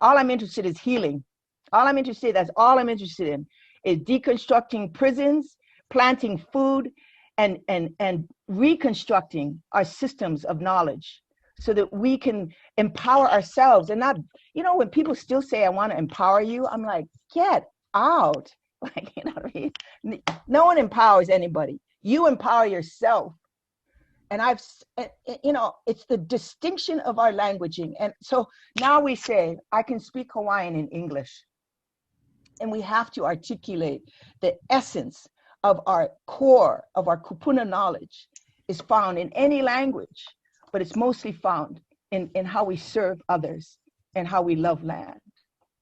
all I'm interested in is healing. That's all I'm interested in, is deconstructing prisons, planting food, and reconstructing our systems of knowledge so that we can empower ourselves. And not, when people still say, I want to empower you, I'm like, get out. Like, you know what I mean? No one empowers anybody. You empower yourself. And it's the distinction of our languaging. And so now we say, I can speak Hawaiian in English. And we have to articulate the essence of our core, of our kupuna knowledge is found in any language, but it's mostly found in how we serve others and how we love land.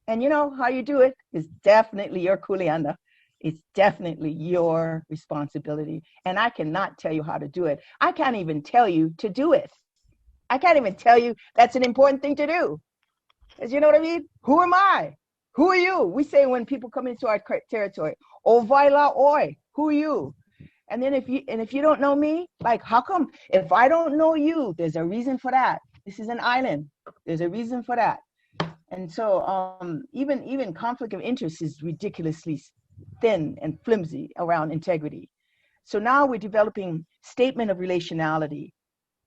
And how you do it is definitely your kuleana. It's definitely your responsibility. And I cannot tell you how to do it. I can't even tell you to do it. I can't even tell you that's an important thing to do. Because you know what I mean? Who am I? Who are you? We say when people come into our territory, "O vaila oi," who are you? And then if you don't know me, like, how come? If I don't know you, there's a reason for that. This is an island. There's a reason for that. And so even conflict of interest is ridiculously thin and flimsy around integrity. So now we're developing statement of relationality.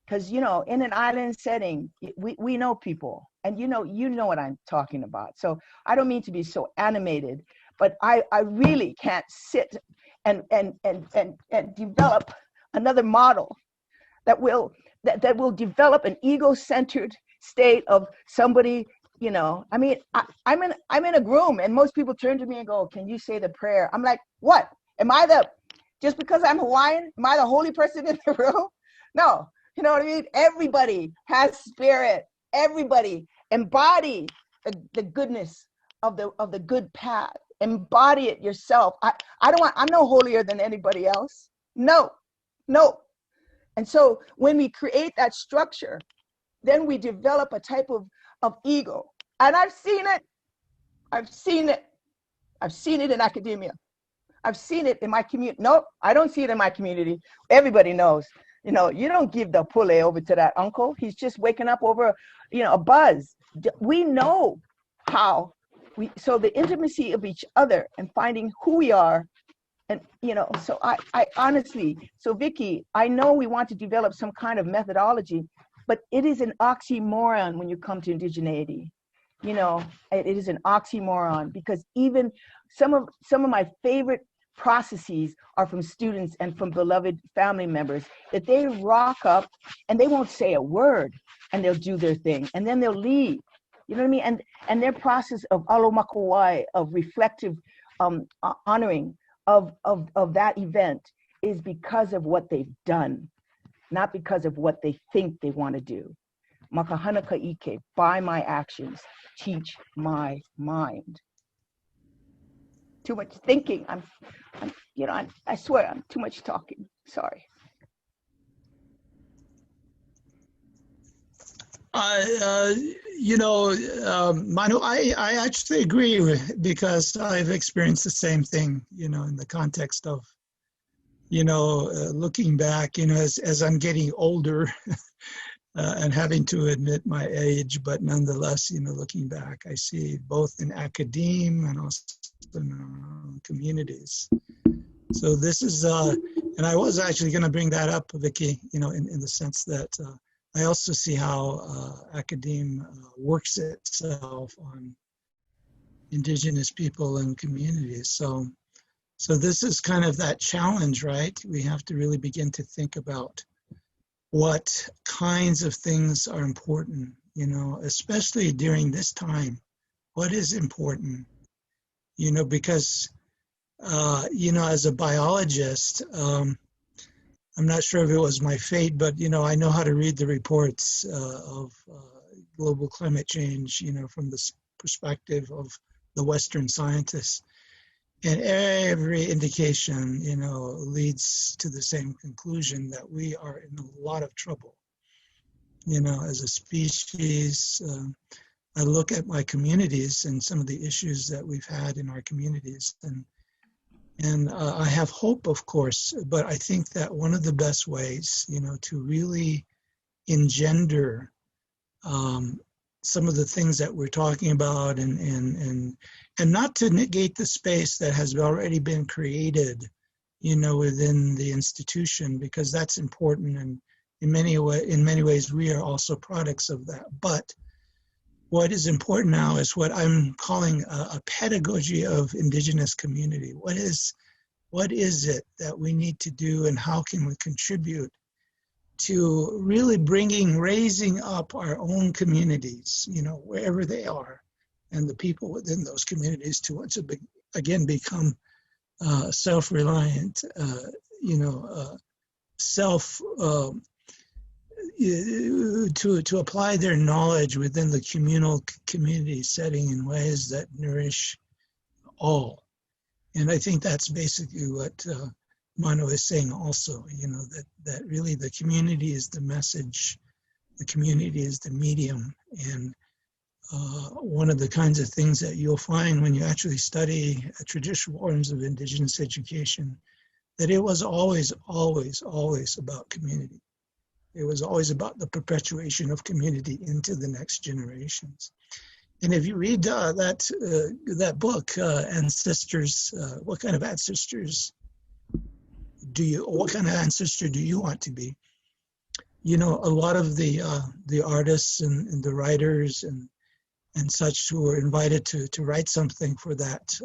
Because, in an island setting, we know people, and you know what I'm talking about. So I don't mean to be so animated, but I really can't sit and develop another model that will develop an ego-centered state of somebody. I mean, I'm in a room, and most people turn to me and go, "Can you say the prayer?" I'm like, "What? Just because I'm Hawaiian, am I the holy person in the room?" No. You know what I mean? Everybody has spirit. Everybody embody the goodness of the good path. Embody it yourself. I'm no holier than anybody else. No. And so when we create that structure, then we develop a type of ego. And I've seen it. I've seen it in academia. I've seen it in my community. No, I don't see it in my community. Everybody knows. You don't give the pule over to that uncle. He's just waking up over, a buzz. We know how. So the intimacy of each other and finding who we are. And, so I honestly, so Vicky, I know we want to develop some kind of methodology, but it is an oxymoron when you come to indigeneity. It is an oxymoron, because even some of my favorite processes are from students and from beloved family members, that they rock up and they won't say a word, and they'll do their thing, and then they'll leave. You know what I mean? And their process of alomakawai, of reflective honoring of that event, is because of what they've done, not because of what they think they want to do. Makahana Ike, by my actions, teach my mind. Too much thinking. I swear I'm too much talking. Sorry. Manu, I actually agree because I've experienced the same thing, in the context of, looking back, as I'm getting older and having to admit my age, but nonetheless, looking back, I see both in academia and also in our own communities. So this is, and I was actually going to bring that up, Vicky, in the sense that I also see how academia works itself on indigenous people and communities. So this is kind of that challenge, right? We have to really begin to think about what kinds of things are important, especially during this time. What is important? Because, as a biologist, I'm not sure if it was my fate, but, I know how to read the reports of global climate change, from the perspective of the Western scientists. And every indication, leads to the same conclusion that we are in a lot of trouble, as a species. I look at my communities and some of the issues that we've had in our communities, and I have hope, of course, but I think that one of the best ways, to really engender some of the things that we're talking about, and not to negate the space that has already been created, within the institution, because that's important, and in many ways we are also products of that. But what is important now is what I'm calling a pedagogy of Indigenous community. What is it that we need to do, and how can we contribute to really raising up our own communities, wherever they are, and the people within those communities to once again become self-reliant, to apply their knowledge within the community setting in ways that nourish all. And I think that's basically what Mano is saying also, that really the community is the message, the community is the medium. And one of the kinds of things that you'll find when you actually study traditional forms of Indigenous education, that it was always, always, always about community. It was always about the perpetuation of community into the next generations. And if you read that book, Ancestors, what kind of ancestors what kind of ancestor do you want to be? A lot of the artists and the writers and such who were invited to write something for that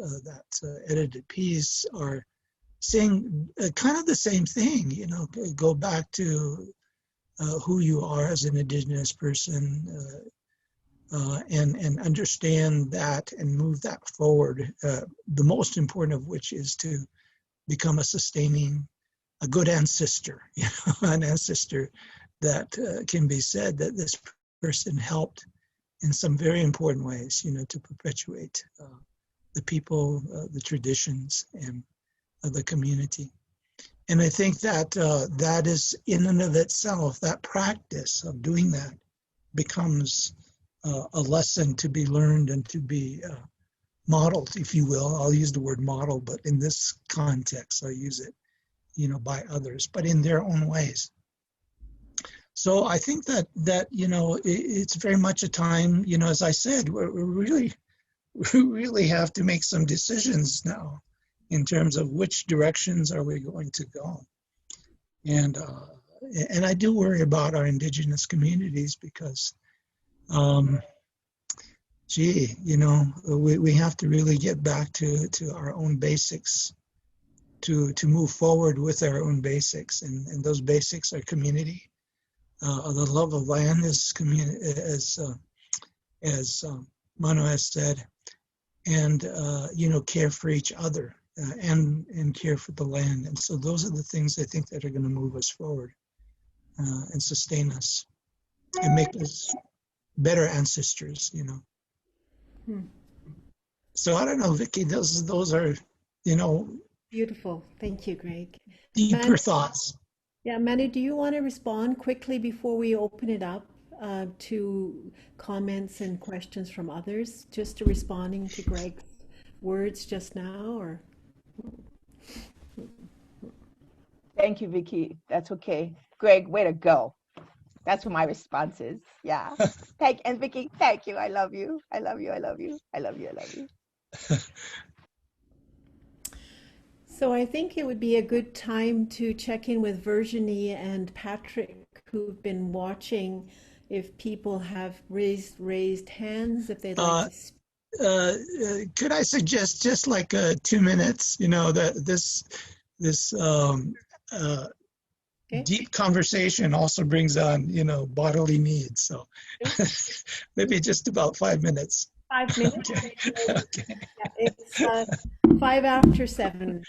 edited piece are saying kind of the same thing. Go back to who you are as an Indigenous person, and understand that and move that forward. The most important of which is to become a good ancestor, an ancestor that can be said that this person helped in some very important ways, to perpetuate the people, the traditions, and the community. And I think that that is in and of itself, that practice of doing that becomes a lesson to be learned and to be modeled, if you will. I'll use the word model, but in this context, I use it, by others, but in their own ways. So I think that it's very much a time, as I said, we really have to make some decisions now in terms of which directions are we going to go. And I do worry about our Indigenous communities because, we have to really get back to our own basics, to move forward with our own basics, and those basics are community. The love of land is community, as Mano has said, and care for each other, and care for the land. And so those are the things I think that are going to move us forward, and sustain us and make us better ancestors. So I don't know, Vicky, those are Beautiful. Thank you, Greg. deeper thoughts. Yeah, Manu, do you want to respond quickly before we open it up to comments and questions from others, just to responding to Greg's words just now, or? Thank you, Vicky. That's okay. Greg, way to go. That's what my response is. Yeah. And Vicky, thank you. I love you. I love you. I love you. I love you. I love you. So I think it would be a good time to check in with Virginie and Patrick, who've been watching, if people have raised hands, if they'd like to speak. Could I suggest just like 2 minutes, that this Okay. deep conversation also brings on, bodily needs. So maybe just about 5 minutes. 5 minutes. Okay. Okay. Yeah, it's 5 after 7.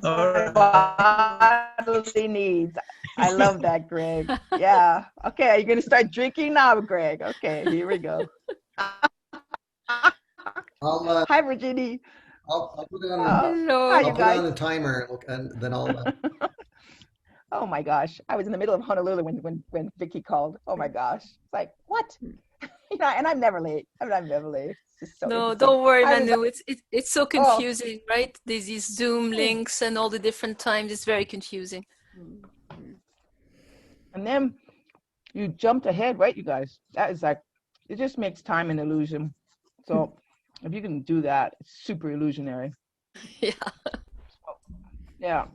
All right. Bodily needs. I love that, Greg. Yeah. Okay, are you gonna start drinking now, Greg? Okay, here we go. I'll Hi, Virginie. I'll put it on Hi, Hello. you I'll put it guys. on a timer and then I'll Oh my gosh, I was in the middle of Honolulu when Vicky called. Oh my gosh, it's like what? And I'm never late. I'm never late. It's just so No, interesting. don't worry, I was like, Manu. It's so oh, confusing, right? There's these Zoom oh. links and all the different times. It's very confusing. And then you jumped ahead, right, you guys? That is like, it just makes time an illusion. So if you can do that, it's super illusionary. Yeah. Yeah.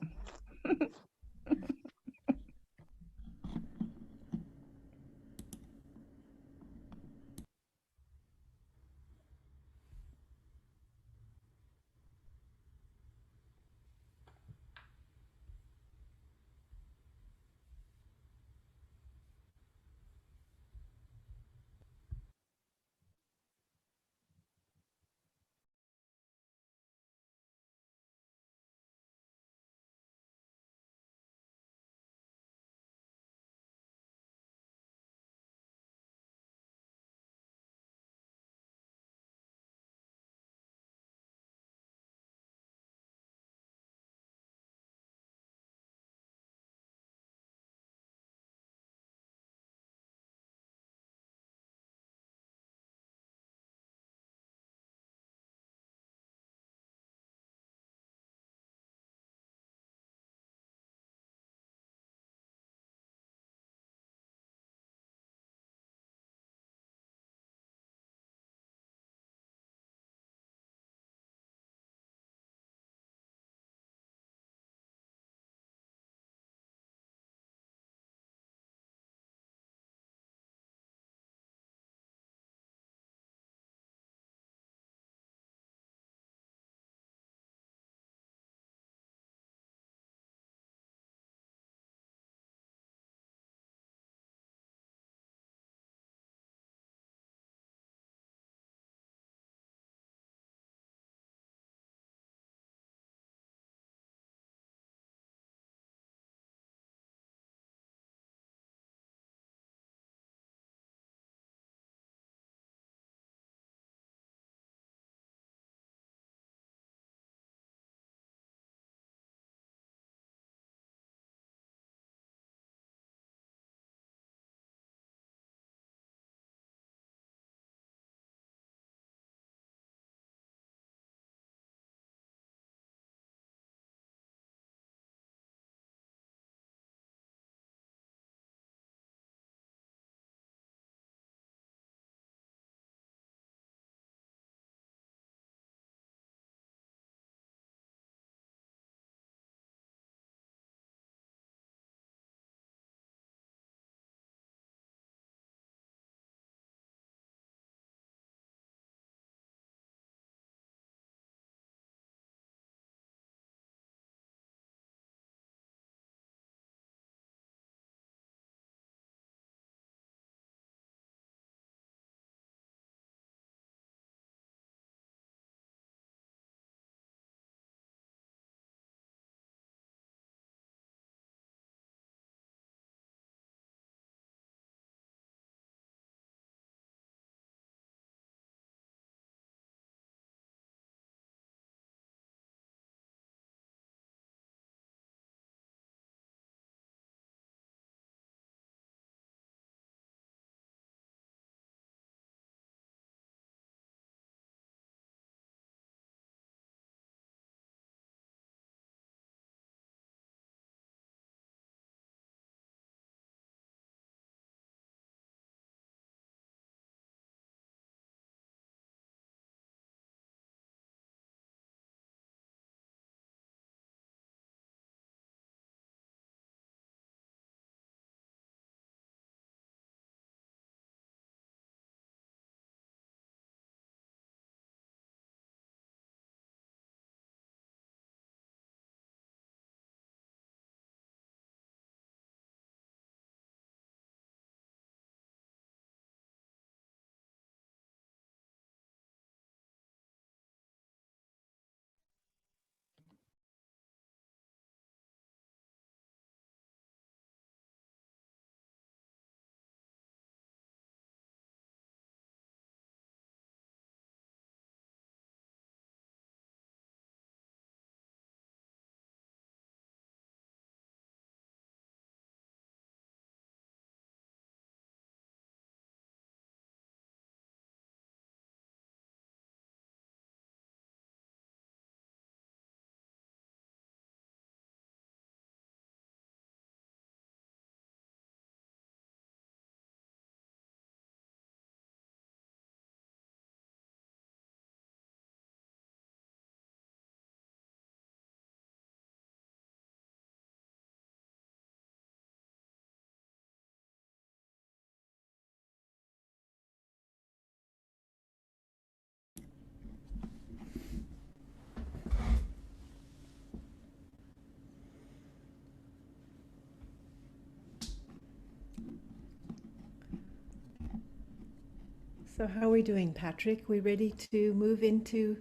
So how are we doing, Patrick? We ready to move into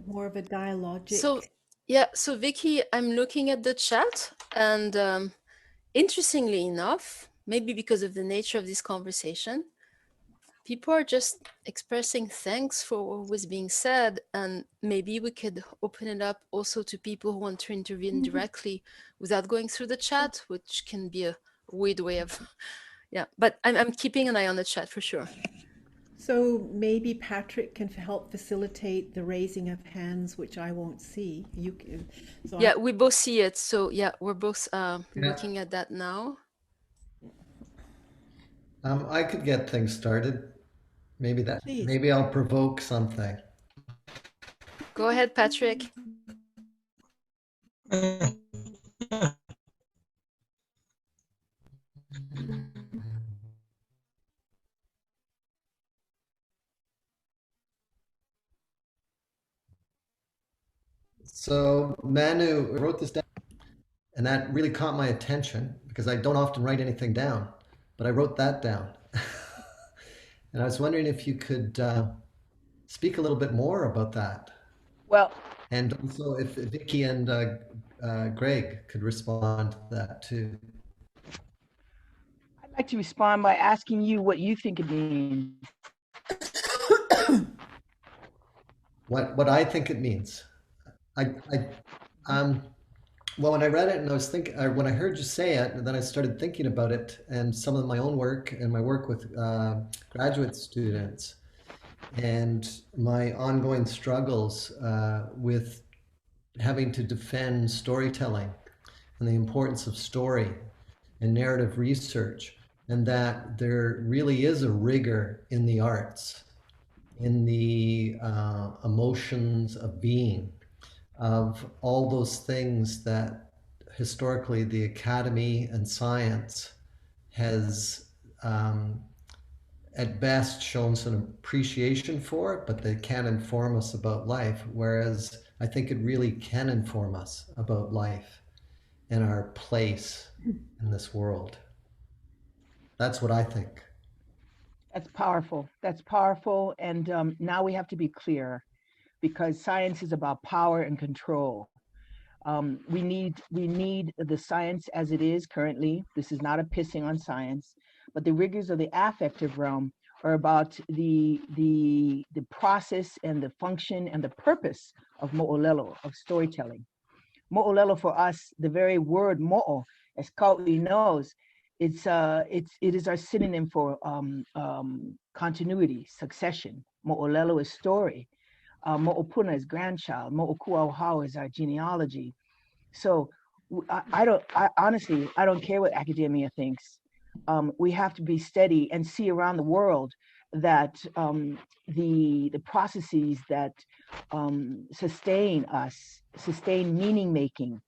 more of a So, dialogic? yeah, so Vicky, I'm looking at the chat, and interestingly enough, maybe because of the nature of this conversation, people are just expressing thanks for what was being said, and maybe we could open it up also to people who want to intervene directly without going through the chat, which can be a weird way of, yeah. But I'm keeping an eye on the chat for sure. So maybe Patrick can help facilitate the raising of hands, which I won't see. You can. So Yeah, we both see it. So yeah, we're both Yeah. looking at that now. I could get things started. please. Maybe I'll provoke something. Go ahead, Patrick. So Manu wrote this down, and that really caught my attention because I don't often write anything down, but I wrote that down. And I was wondering if you could speak a little bit more about that. Well, And also if Vicky and Greg could respond to that too. I'd like to respond by asking you what you think it means. What I think it means. I well, when I read it and I was thinking, when I heard you say it, and then I started thinking about it and some of my own work and my work with graduate students and my ongoing struggles with having to defend storytelling and the importance of story and narrative research, and that there really is a rigor in the arts, in the emotions of being, of all those things that historically the academy and science has at best shown some appreciation for it, but they can't inform us about life. Whereas I think it really can inform us about life and our place in this world. That's what I think. That's powerful. That's powerful. And now we have to be clear because science is about power and control. We need the science as it is currently. This is not a pissing on science, but the rigors of the affective realm are about the process and the function and the purpose of mo'olelo, of storytelling. Mo'olelo for us, the very word mo'o, as Kau'i knows, it is our synonym for continuity, succession. Mo'olelo is story. Mo'opuna is grandchild. Mo'okuauhau is our genealogy. So honestly, I don't care what academia thinks. We have to be steady and see around the world that the processes that sustain us, sustain meaning making,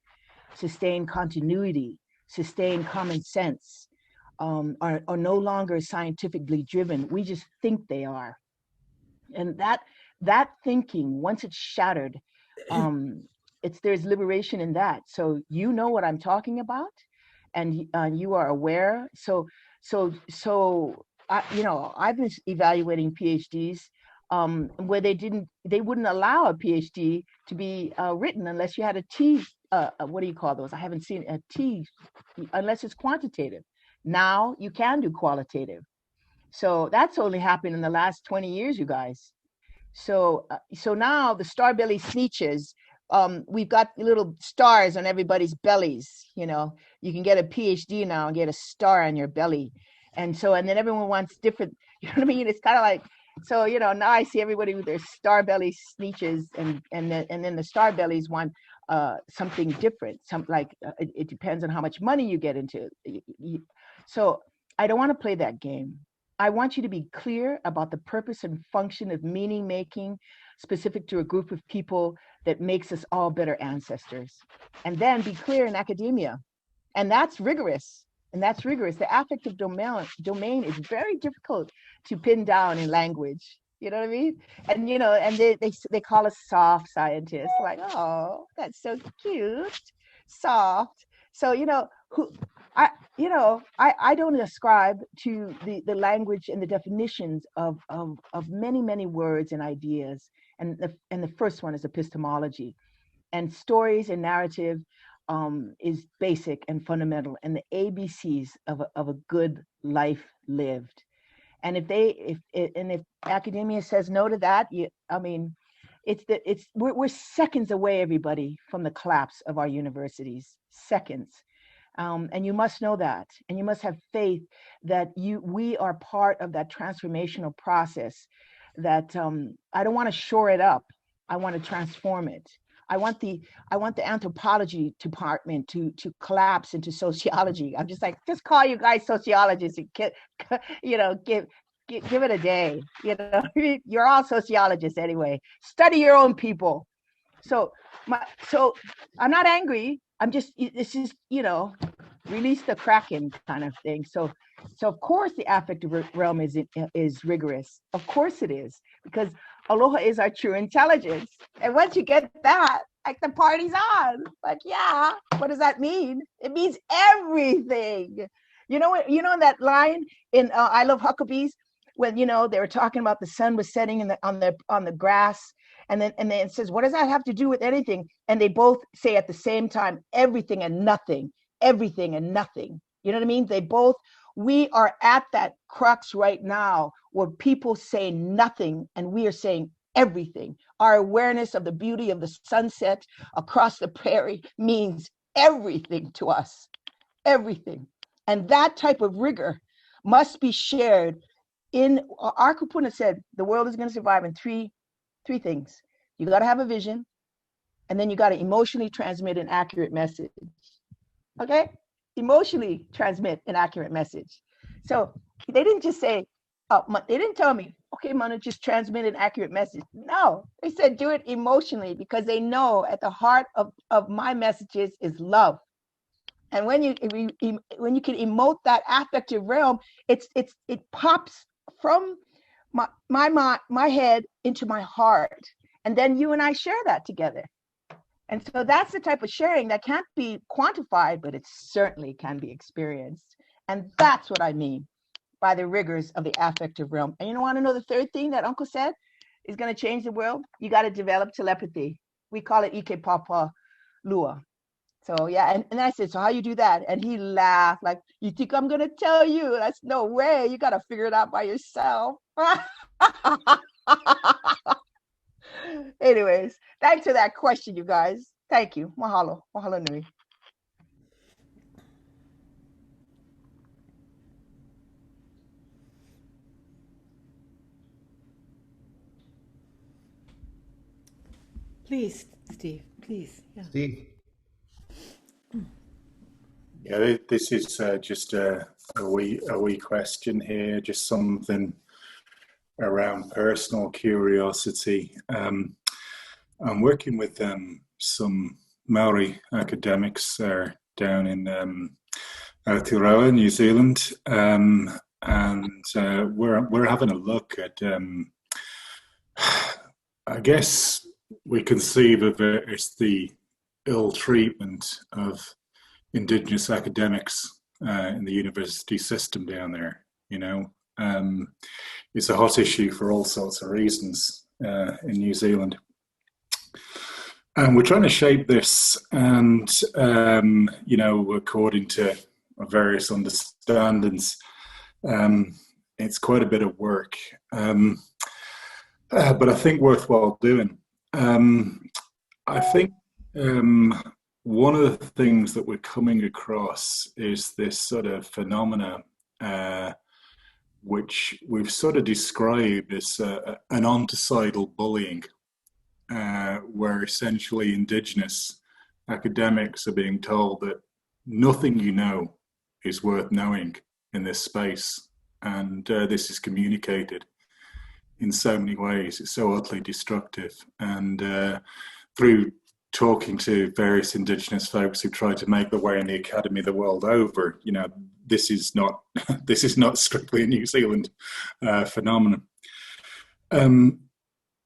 sustain continuity, sustain common sense, are no longer scientifically driven. We just think they are, and that thinking, once it's shattered, there's liberation in that. So you know what I'm talking about, and you are aware. So I've been evaluating PhDs where they wouldn't allow a PhD to be written unless you had a T. What do you call those? I haven't seen a T, unless it's quantitative. Now you can do qualitative. So that's only happened in the last 20 years, you guys. So now the star belly sneeches, we've got little stars on everybody's bellies. You can get a PhD now and get a star on your belly. And then everyone wants different, you know what I mean? It's kind of like, so, now I see everybody with their star belly sneeches, and then the star bellies want something different. It depends on how much money you get into. So I don't want to play that game. I want you to be clear about the purpose and function of meaning making specific to a group of people that makes us all better ancestors. And then be clear in academia. And that's rigorous. The affective domain is very difficult to pin down in language. You know what I mean? And they call us soft scientists, like, oh, that's so cute, soft. So I don't ascribe to the language and the definitions of many, many words and ideas. And the first one is epistemology. And stories and narrative is basic and fundamental, and the ABCs of a good life lived. And if academia says no to that, we're seconds away, everybody, from the collapse of our universities. Seconds. And you must know that, and you must have faith that we are part of that transformational process. That I don't want to shore it up. I want to transform it. I want the anthropology department to collapse into sociology. I'm just like, just call you guys sociologists and give it a day. You're all sociologists anyway. Study your own people. So I'm not angry. This is, release the Kraken kind of thing. So of course the affective realm is rigorous. Of course it is, because aloha is our true intelligence. And once you get that, like, the party's on. Like, yeah, what does that mean? It means everything. You know that line in I Love Huckabees, when they were talking about the sun was setting on the grass, and then it says, what does that have to do with anything? And they both say at the same time, everything and nothing, everything and nothing. You know what I mean? We are at that crux right now where people say nothing and we are saying everything. Our awareness of the beauty of the sunset across the prairie means everything to us, everything. And that type of rigor must be shared. Our kupuna said the world is going to survive in three things. You got to have a vision, and then you got to emotionally transmit an accurate message. Okay? Emotionally transmit an accurate message. So they didn't just say, they didn't tell me, okay, Mana, just transmit an accurate message. No, they said do it emotionally, because they know at the heart of my messages is love. And when you can emote that affective realm, it pops from my head into my heart, and then you and I share that together. And so that's the type of sharing that can't be quantified, but it certainly can be experienced. And that's what I mean by the rigors of the affective realm. And you want to know the third thing that Uncle said is going to change the world? You got to develop telepathy. We call it Ike Papa Lua. So yeah, and I said, so how you do that? And he laughed like, you think I'm going to tell you? That's no way. You got to figure it out by yourself. Anyways, thanks for that question, you guys. Thank you. Mahalo. Mahalo nui. Please, Steve, please. Yeah. Steve. Yeah, this is just a wee question here, just something around personal curiosity. I'm working with some Maori academics down in Aotearoa, New Zealand, and we're having a look at, I guess we conceive of it as the ill treatment of Indigenous academics in the university system down there. It's a hot issue for all sorts of reasons in New Zealand. And we're trying to shape this, and, according to various understandings, it's quite a bit of work, but I think worthwhile doing. I think one of the things that we're coming across is this sort of phenomena which we've sort of described as an onticidal bullying, where essentially Indigenous academics are being told that nothing you know is worth knowing in this space, and this is communicated in so many ways. It's so utterly destructive, and through talking to various Indigenous folks who try to make their way in the academy the world over, this is not strictly a New Zealand phenomenon.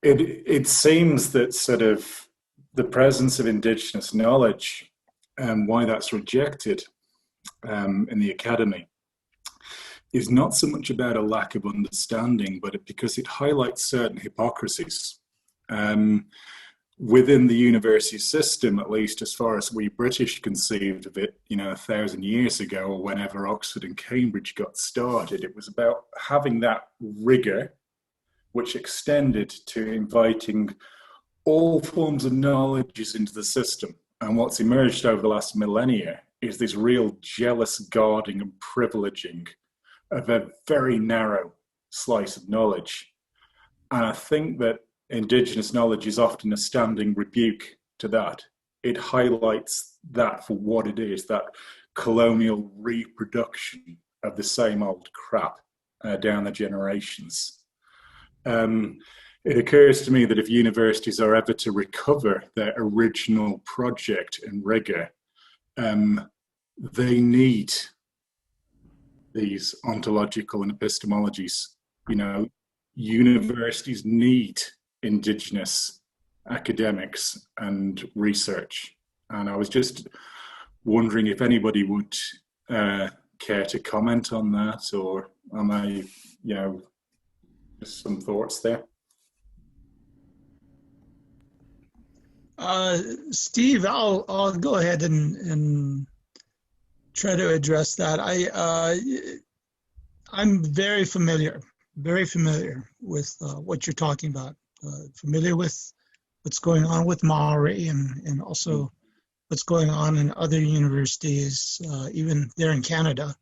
It seems that sort of the presence of Indigenous knowledge and why that's rejected in the academy is not so much about a lack of understanding, but because it highlights certain hypocrisies within the university system, at least as far as we British conceived of it, 1,000 years ago, or whenever Oxford and Cambridge got started. It was about having that rigor, which extended to inviting all forms of knowledge into the system. And what's emerged over the last millennia is this real jealous guarding and privileging of a very narrow slice of knowledge. And I think that Indigenous knowledge is often a standing rebuke to that. It highlights that for what it is, that colonial reproduction of the same old crap down the generations. It occurs to me that if universities are ever to recover their original project and rigor, they need these ontological and epistemologies. Universities need Indigenous academics and research. And I was just wondering if anybody would care to comment on that, or am I, just some thoughts there? Steve, I'll go ahead and try to address that. I'm very familiar with what you're talking about. Familiar with what's going on with Maori and also what's going on in other universities, even there in Canada,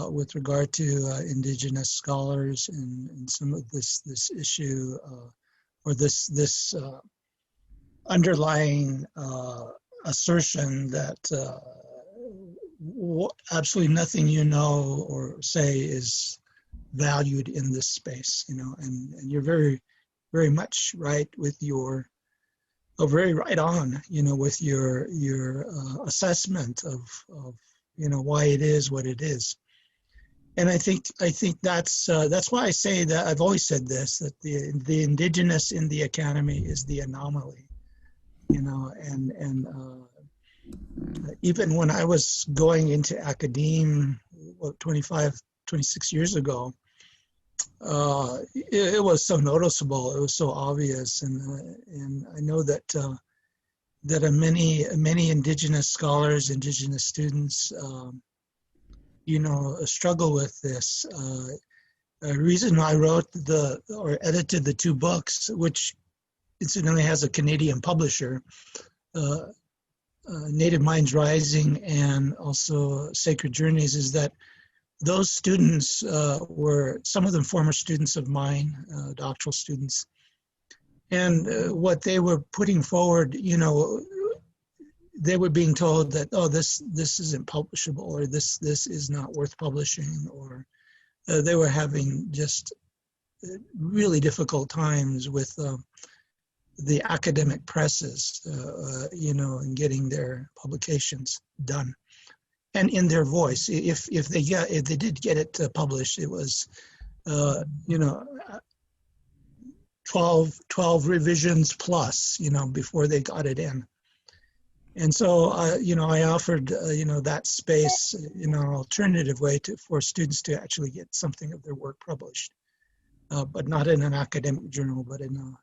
with regard to Indigenous scholars and some of this issue or this underlying assertion that absolutely nothing you know or say is valued in this space, and you're very, very much right with your, very right on, with your assessment of why it is what it is. And I think that's why I say that I've always said this, that the Indigenous in the academy is the anomaly, and even when I was going into academe, 26 years ago, it was so noticeable. It was so obvious, and I know that many Indigenous scholars, Indigenous students, struggle with this. The reason I wrote or edited the two books, which incidentally has a Canadian publisher, Native Minds Rising and also Sacred Journeys, is that those students were, some of them former students of mine, doctoral students. And what they were putting forward, they were being told that, oh, this isn't publishable, or this is not worth publishing, or they were having just really difficult times with the academic presses, and getting their publications done, and in their voice. If they did get it published, it was 12 revisions plus, before they got it in. And so, I offered, that space, an alternative way for students to actually get something of their work published, but not in an academic journal, but in a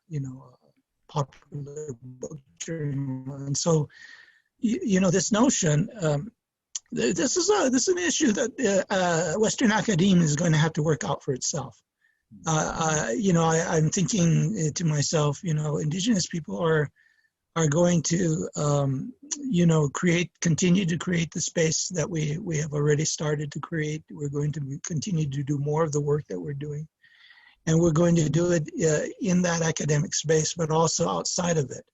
popular book journal. And so, this notion, this is an issue that Western academia is going to have to work out for itself. I'm thinking to myself, Indigenous people are going to, continue to create the space that we have already started to create. We're going to continue to do more of the work that we're doing. And we're going to do it in that academic space, but also outside of it.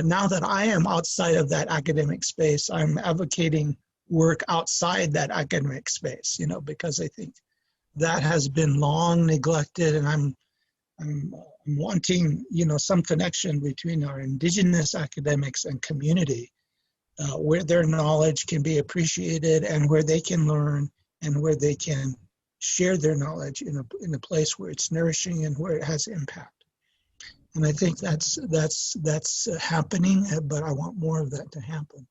Now that I am outside of that academic space, I'm advocating work outside that academic space, because I think that has been long neglected, and I'm wanting, some connection between our Indigenous academics and community, where their knowledge can be appreciated and where they can learn and where they can share their knowledge in a place where it's nourishing and where it has impact. And I think that's happening, but I want more of that to happen.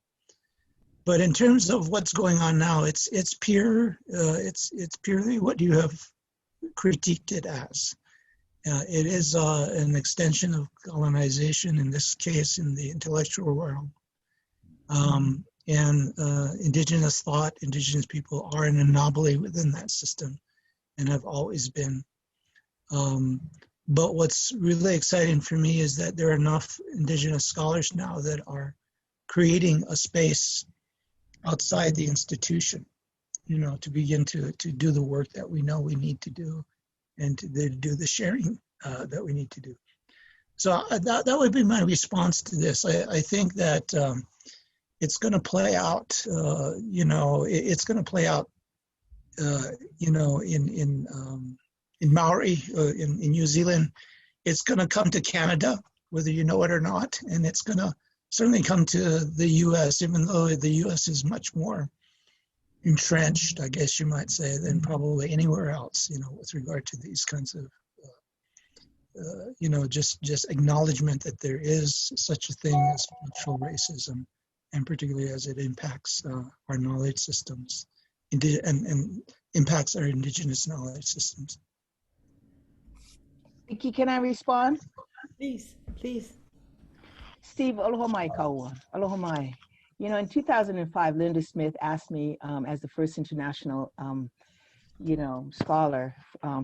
But in terms of what's going on now, it's purely what you have critiqued it as. It is an extension of colonization, in this case, in the intellectual world. And indigenous thought, indigenous people are an anomaly within that system and have always been. But what's really exciting for me is that there are enough indigenous scholars now that are creating a space outside the institution, you know, to begin to do the work that we know we need to do and to do the sharing that we need to do. So that would be my response to this. I think that it's going to play out, you know, it's going to play out, you know, in Maori, in New Zealand. It's going to come to Canada, whether you know it or not, and it's going to certainly come to the U.S., even though the U.S. is much more entrenched, I guess you might say, than probably anywhere else, you know, with regard to these kinds of, you know, just acknowledgement that there is such a thing as cultural racism, and particularly as it impacts our knowledge systems and impacts our indigenous knowledge systems. Vicky, can I respond? Please, please. Steve, aloha mai kaua, aloha mai. You know, in 2005, Linda Smith asked me as the first international, you know, scholar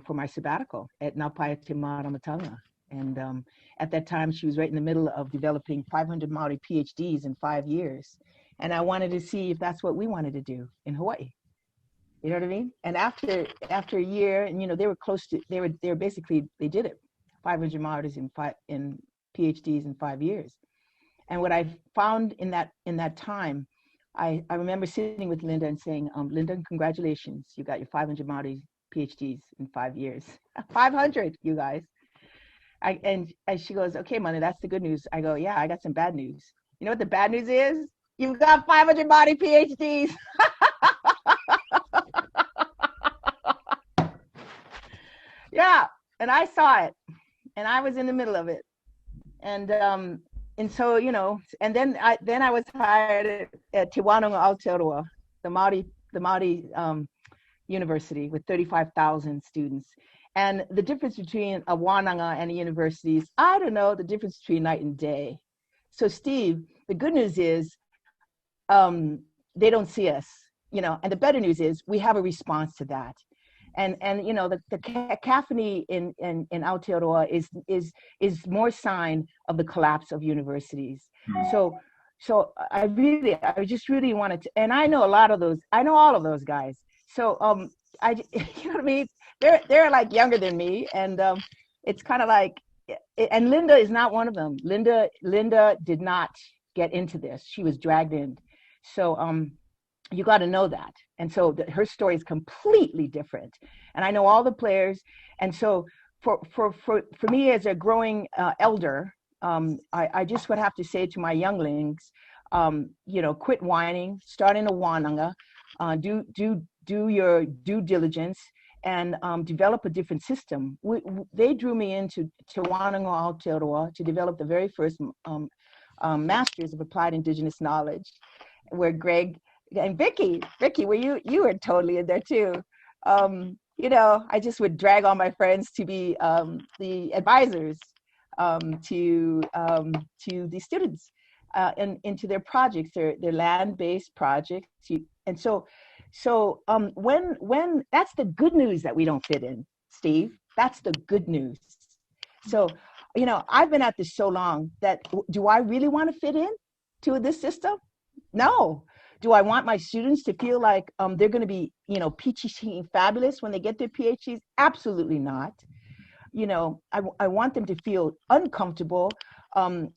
for my sabbatical at Naupaea Te Maramatanga. And at that time, she was right in the middle of developing 500 Maori PhDs in 5 years. And I wanted to see if that's what we wanted to do in Hawaii. You know what I mean? And after a year, and you know, they were close to, they were basically, they did it, 500 Maoris in PhDs in 5 years. And what I found in that time, I remember sitting with Linda and saying, Linda, congratulations, you got your 500 Maori PhDs in 5 years. 500, you guys. And she goes, okay, Mona, that's the good news. I go, yeah, I got some bad news. You know what the bad news is? You've got 500 Maori PhDs. Yeah, and I saw it, and I was in the middle of it, and so, you know, and then I was hired at Te Wānanga Aotearoa, the Māori university with 35,000 students. And the difference between a Wānanga and a university is, I don't know, the difference between night and day. So Steve, the good news is they don't see us, you know, and the better news is we have a response to that. And you know, the cacophony in Aotearoa is more sign of the collapse of universities. So I just really wanted to, and I know all of those guys. So you know what I mean? They're like younger than me, and it's kind of like, and Linda is not one of them. Linda did not get into this; she was dragged in. So you got to know that. And so her story is completely different. And I know all the players. And so for me as a growing elder, I just would have to say to my younglings, you know, quit whining, start in a Wānanga, do your due diligence, and develop a different system. They drew me into Te Wānanga Aotearoa to develop the very first Masters of Applied Indigenous Knowledge, where Greg and Vicky, were you were totally in there too. You know, I just would drag all my friends to be the advisors to the students and into their projects, their land-based projects. And so when that's the good news that we don't fit in, Steve. That's the good news. So, you know, I've been at this so long that do I really want to fit in to this system? No. Do I want my students to feel like they're going to be, you know, peachy fabulous when they get their PhDs? Absolutely not. You know, I want them to feel uncomfortable and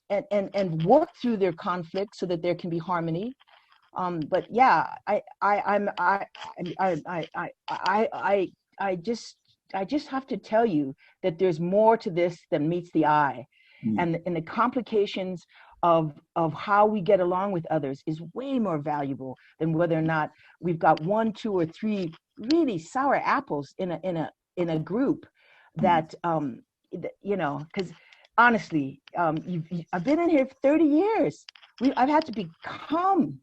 work through their conflict so that there can be harmony. But yeah, I just have to tell you that there's more to this than meets the eye, and the complications of how we get along with others is way more valuable than whether or not we've got 1, 2, or 3 really sour apples in a group that you know, because honestly, I've been in here for 30 years. I've had to become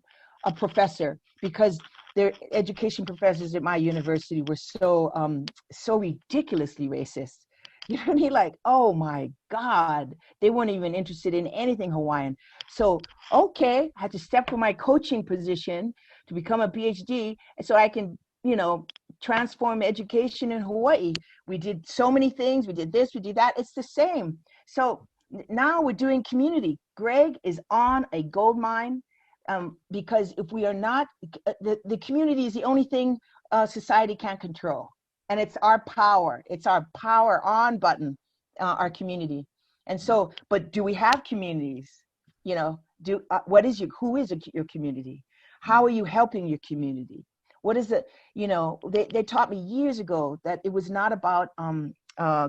a professor, because their education professors at my university were so ridiculously racist. You know what I mean? Like, oh my God, they weren't even interested in anything Hawaiian. So, okay, I had to step from my coaching position to become a PhD, so I can, transform education in Hawaii. We did so many things. We did this, we did that. It's the same. So now we're doing community. Greg is on a gold mine, because if we are not, the community is the only thing society can't control. And it's our power. It's our power on button, our community. And so, but do we have communities? Who is your community? How are you helping your community? What is it? They taught me years ago that it was not about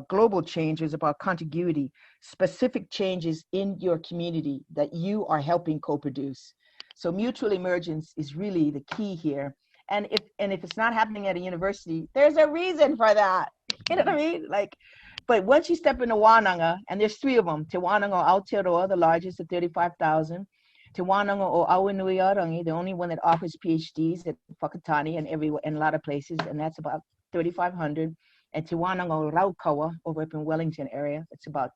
global change, it was about contiguity, specific changes in your community that you are helping co-produce. So mutual emergence is really the key here. And if it's not happening at a university, there's a reason for that. You know what I mean? But once you step into Wananga, and there's 3 of them, Te Wananga o Aotearoa, the largest at 35,000, Te Wananga o Awanuiarangi, the only one that offers PhDs at Whakatane and a lot of places, and that's about 3,500. And Te Wananga o Raukawa, over up in Wellington area, it's about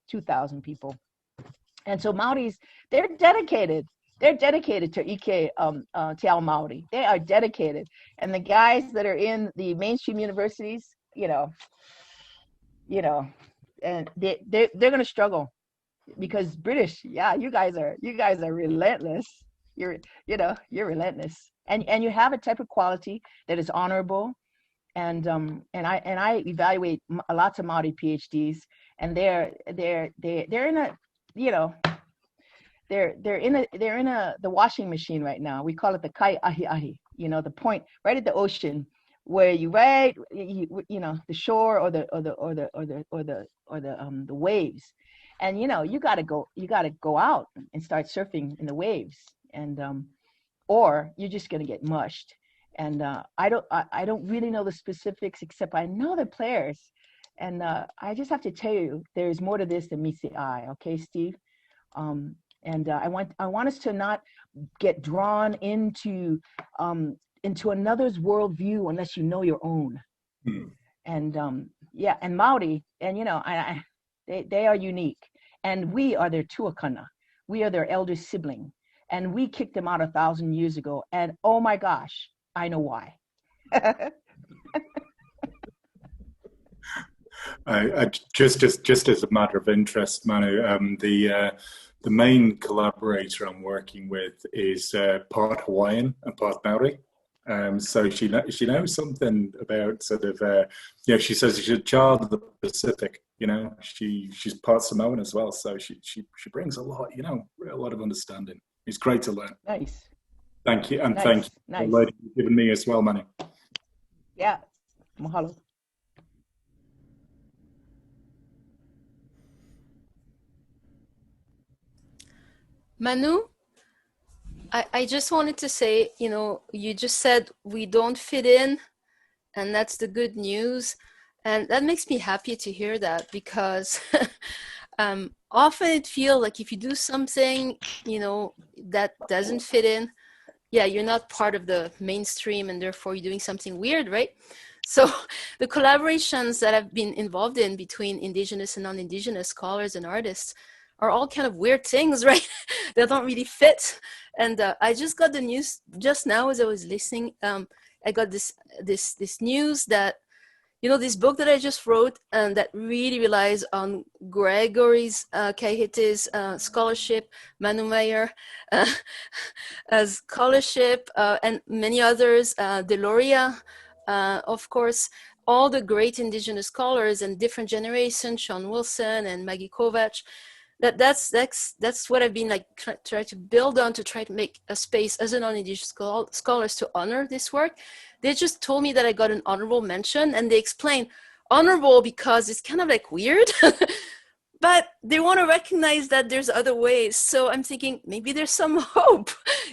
2,000 people. And so Maoris, they're dedicated. They're dedicated to Ike Te Ao Maori. They are dedicated. And the guys that are in the mainstream universities, and they're going to struggle, because British, you guys are relentless. You're relentless. And you have a type of quality that is honorable. And I evaluate lots of Maori PhDs, and they're in a, they're in the washing machine right now. We call it the kai ahi ahi, the point right at the ocean where the shore or the waves. And you got to go out and start surfing in the waves, and or you're just going to get mushed. And I don't really know the specifics, except I know the players. And I just have to tell you, there's more to this than meets the eye. Okay, Steve? And I want us to not get drawn into another's worldview unless you know your own. Mm. And and Maori, and they are unique, and we are their tuakana. We are their elder sibling, and we kicked them out 1,000 years ago. And oh my gosh, I know why. Just as a matter of interest, Manu, the main collaborator I'm working with is part Hawaiian and part Maori. So she knows something about sort of, she says she's a child of the Pacific, she's part Samoan as well. So she brings a lot, a lot of understanding. It's great to learn. Nice. Thank you. And thank you for the learning you've given me as well, Manu. Yeah. Mahalo. Manu, I just wanted to say, you just said we don't fit in, and that's the good news. And that makes me happy to hear that, because often it feels like if you do something, that doesn't fit in, you're not part of the mainstream, and therefore you're doing something weird, right? So the collaborations that I've been involved in between Indigenous and non-Indigenous scholars and artists are all kind of weird things, right? They don't really fit. And I just got the news just now as I was listening. I got this news that, this book that I just wrote, and that really relies on Gregory's Kaihite's scholarship, Manu Meyer scholarship, and many others, Deloria, of course, all the great Indigenous scholars and different generations, Sean Wilson and Maggie Kovacs. That's what I've been try to build on, to try to make a space as a non-Indigenous scholars to honor this work. They just told me that I got an honorable mention, and they explained honorable because it's kind of weird, but they want to recognize that there's other ways. So I'm thinking maybe there's some hope.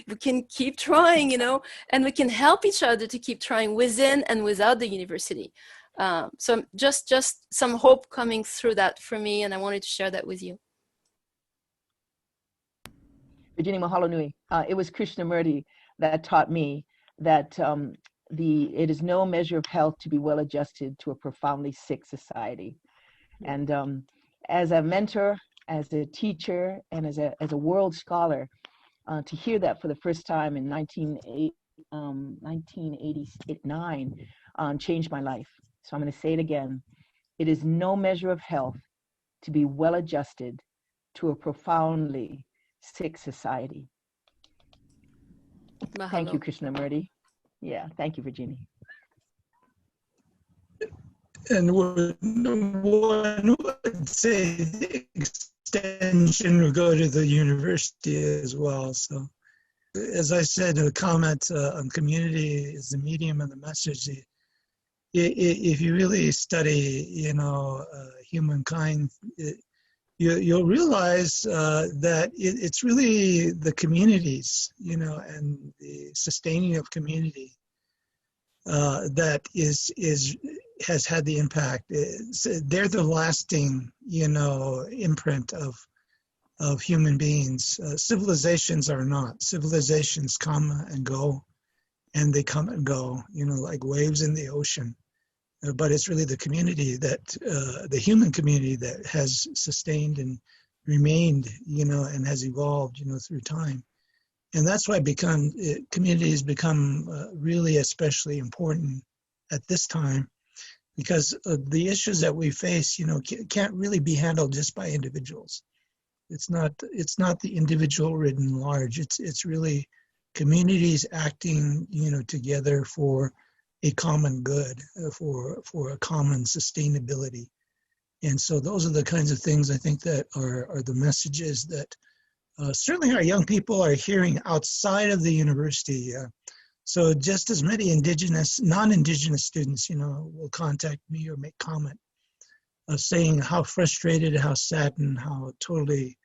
We can keep trying, and we can help each other to keep trying within and without the university. So just some hope coming through that for me, and I wanted to share that with you. Virginia, mahalo nui. It was Krishnamurti that taught me that it is no measure of health to be well adjusted to a profoundly sick society. And as a mentor, as a teacher, and as a world scholar, to hear that for the first time in 1989 changed my life. So I'm going to say it again. It is no measure of health to be well adjusted to a profoundly sick society. Mahalo. Thank you, Krishnamurti. Yeah, thank you, Virginie. And one would say the extension would go to the university as well. So, as I said, a comment on community is the medium and the message. If you really study, humankind, you'll realize that it's really the communities, and the sustaining of community that has had the impact. They're the lasting, imprint of human beings. Civilizations are not. Civilizations come and go, and they come and go, like waves in the ocean. But it's really the community the human community that has sustained and remained, and has evolved, through time. And that's why communities become really especially important at this time, because the issues that we face, can't really be handled just by individuals. It's not the individual written large. It's really communities acting, together for a common good, for a common sustainability. And so those are the kinds of things I think that are the messages that certainly our young people are hearing outside of the university. So just as many non-Indigenous students, will contact me or make comment saying how frustrated, how saddened, how totally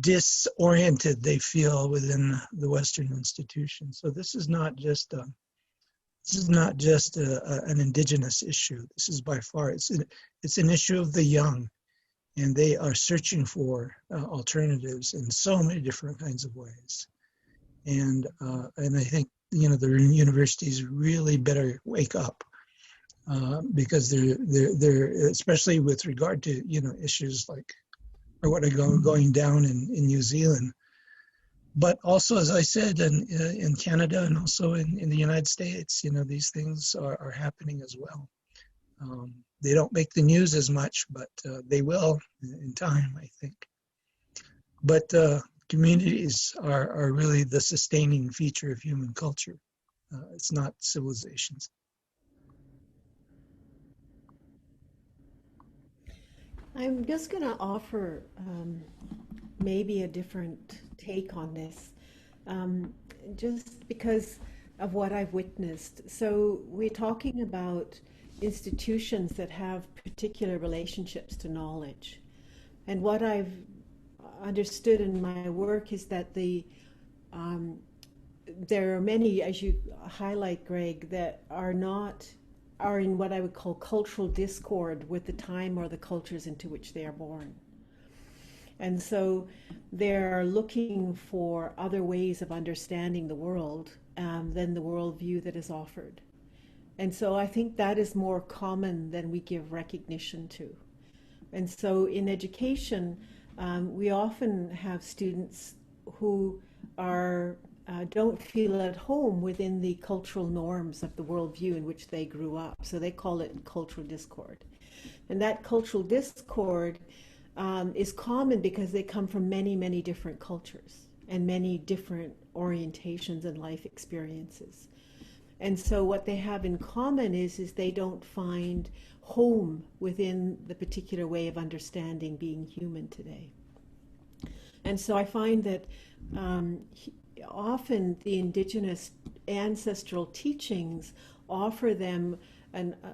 disoriented they feel within the Western institution. So this is not just an Indigenous issue. This is by far, it's an issue of the young, and they are searching for alternatives in so many different kinds of ways. And I think, the universities really better wake up because they're especially with regard to, issues like, or what are going down in New Zealand. But also, as I said, in Canada and also in the United States, these things are happening as well. They don't make the news as much, but they will in time, I think. But communities are really the sustaining feature of human culture. It's not civilizations. I'm just going to offer maybe a different take on this, just because of what I've witnessed. So we're talking about institutions that have particular relationships to knowledge. And what I've understood in my work is that there are many, as you highlight, Greg, that are in what I would call cultural discord with the time or the cultures into which they are born. And so they're looking for other ways of understanding the world than the worldview that is offered. And so I think that is more common than we give recognition to. And so in education, we often have students who don't feel at home within the cultural norms of the worldview in which they grew up. So they call it cultural discord. And that cultural discord is common because they come from many, many different cultures and many different orientations and life experiences. And so what they have in common is they don't find home within the particular way of understanding being human today. And so I find that often the indigenous ancestral teachings offer them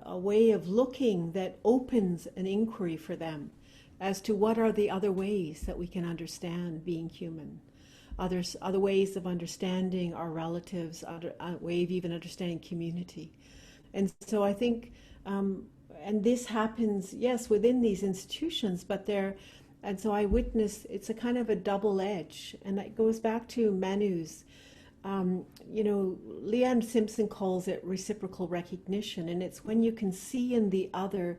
a way of looking that opens an inquiry for them as to what are the other ways that we can understand being human, other ways of understanding our relatives, other way of even understanding community. And so I think, and this happens, yes, within these institutions, but and so I witness it's a kind of a double edge, and it goes back to Manu's You know, Leanne Simpson calls it reciprocal recognition, and it's when you can see in the other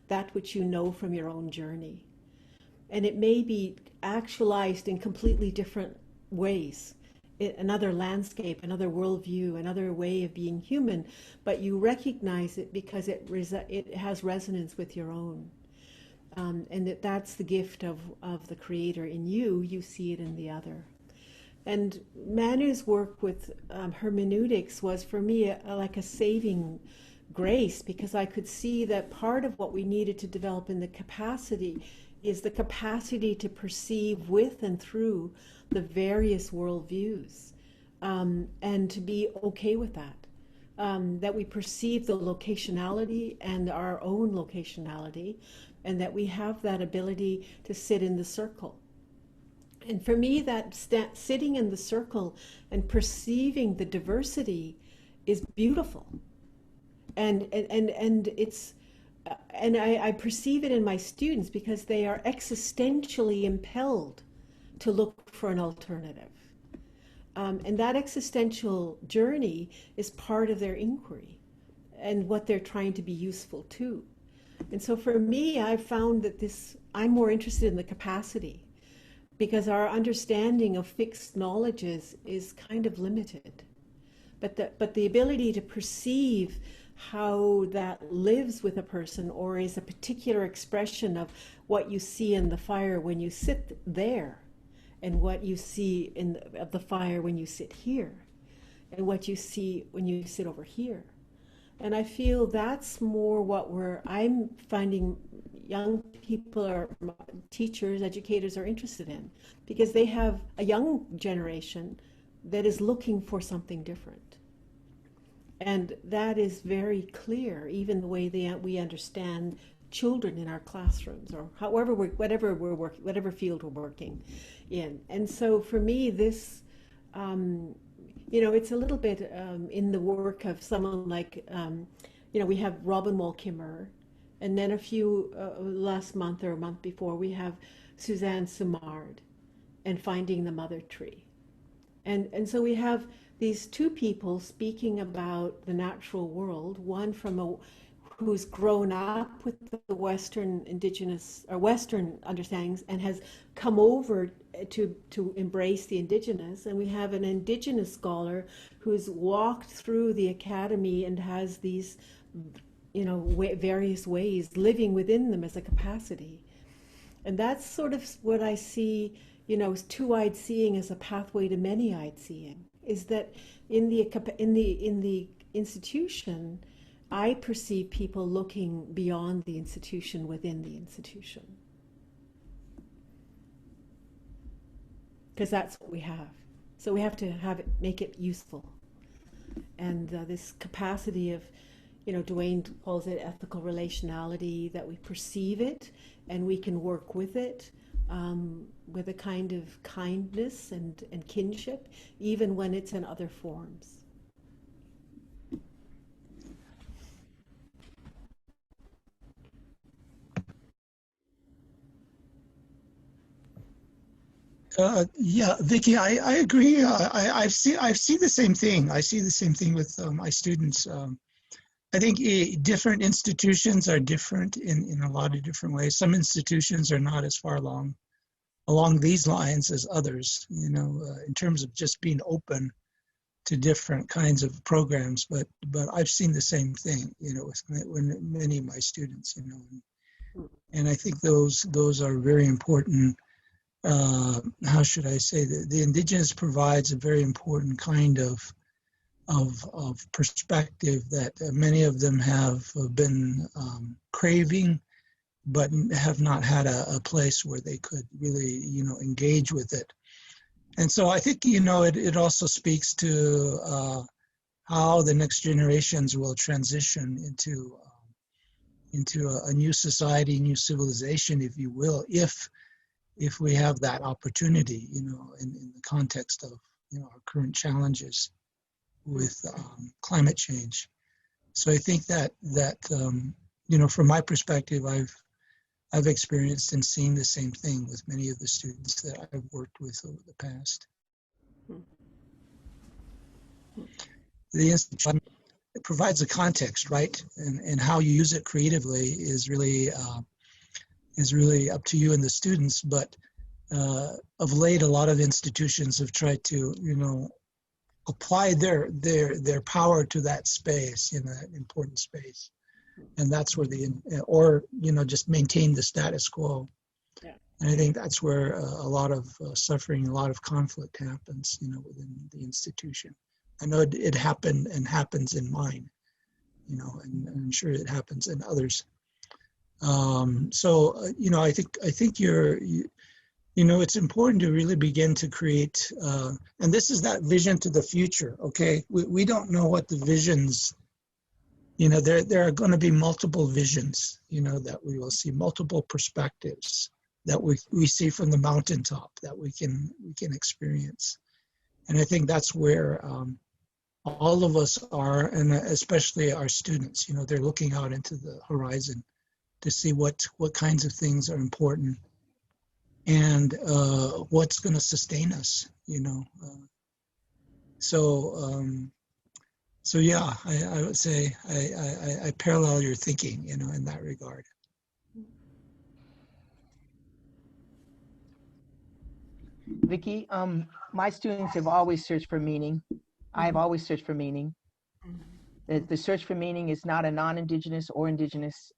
that which you know from your own journey. And it may be actualized in completely different ways, another landscape, another worldview, another way of being human, but you recognize it because it has resonance with your own. And that's the gift of the Creator in you. You see it in the other. And Manu's work with hermeneutics was for me like a saving grace, because I could see that part of what we needed to develop in the capacity is the capacity to perceive with and through the various worldviews, and to be okay with that. That we perceive the locationality and our own locationality, and that we have that ability to sit in the circle. And for me, that sitting in the circle and perceiving the diversity is beautiful. And it's, and I perceive it in my students because they are existentially impelled to look for an alternative. And that existential journey is part of their inquiry and what they're trying to be useful to. And so for me, I've found that I'm more interested in the capacity, because our understanding of fixed knowledges is kind of limited. But the ability to perceive how that lives with a person, or is a particular expression of what you see in the fire when you sit there, and what you see of the fire when you sit here, and what you see when you sit over here. And I feel that's more what I'm finding young people or teachers, educators are interested in, because they have a young generation that is looking for something different. And that is very clear, even the way we understand children in our classrooms, or however whatever field we're working in. And so for me, this, you know, it's a little bit in the work of someone like, you know, we have Robin Wall Kimmerer, and then a few last month or a month before, we have Suzanne Simard and Finding the Mother Tree. And so we have these two people speaking about the natural world, one from who's grown up with the Western indigenous or Western understandings and has come over to embrace the indigenous. And we have an indigenous scholar who's walked through the academy and has these, you know, various ways living within them as a capacity. And that's sort of what I see, you know, as two-eyed seeing as a pathway to many-eyed seeing, is that in the institution, I perceive people looking beyond the institution within the institution. Because that's what we have. So we have to make it useful. And this capacity of, you know, Dwayne calls it ethical relationality, that we perceive it and we can work with it with a kind of kindness and kinship, even when it's in other forms. Yeah, Vicky, I agree. I see the same thing. I see the same thing with my students. I think different institutions are different in a lot of different ways. Some institutions are not as far along these lines as others, you know, in terms of just being open to different kinds of programs. But I've seen the same thing, you know, with many of my students, you know, and I think those are very important. How should I say that the indigenous provides a very important kind of perspective that many of them have been craving, but have not had a place where they could really, you know, engage with it. And so I think, you know, it also speaks to how the next generations will transition into a new society, new civilization, if you will, if we have that opportunity, you know, in the context of, you know, our current challenges with climate change. So I think that you know, from my perspective, I've experienced and seen the same thing with many of the students that I've worked with over the past. the institution, it provides a context, right? And how you use it creatively is really up to you and the students. But of late, a lot of institutions have tried to, apply their power to that space, that important space, and that's where just maintain the status quo. Yeah. And I think that's where a lot of suffering, a lot of conflict happens, within the institution. I know it happened and happens in mine, and I'm sure it happens in others. I think it's important to really begin to create, and this is that vision to the future. Okay, we don't know what the visions. There are going to be multiple visions. That we will see multiple perspectives that we see from the mountaintop that we can experience, and I think that's where all of us are, and especially our students. They're looking out into the horizon to see what kinds of things are important and what's going to sustain us. So yeah, I would say I parallel your thinking, in that regard. Vicky, my students have always searched for meaning. I've always searched for meaning. The search for meaning is not a non-Indigenous or Indigenous,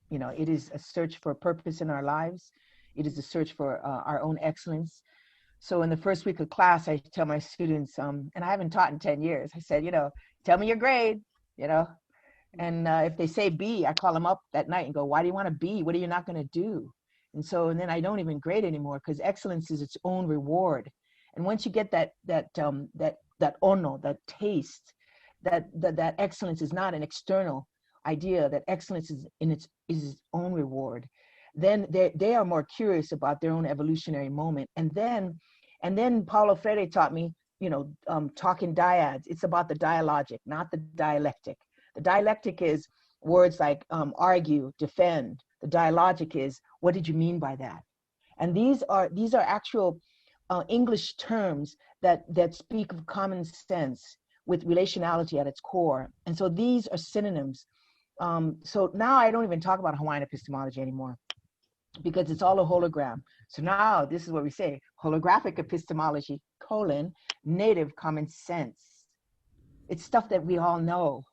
it is a search for purpose in our lives. It is a search for our own excellence. So in the first week of class, I tell my students, and I haven't taught in 10 years, I said, tell me your grade, and if they say B, I call them up that night and go, why do you want a B? What are you not going to do? And then I don't even grade anymore, because excellence is its own reward. And once you get that ono, that taste, that excellence is not an external idea, that excellence is its own reward, then they are more curious about their own evolutionary moment. And then Paulo Freire taught me, talking dyads. It's about the dialogic, not the dialectic. The dialectic is words like argue, defend. The dialogic is, what did you mean by that? And these are actual English terms that speak of common sense with relationality at its core. And so these are synonyms. So now I don't even talk about Hawaiian epistemology anymore, because it's all a hologram. So now this is what we say: holographic epistemology, native common sense. It's stuff that we all know,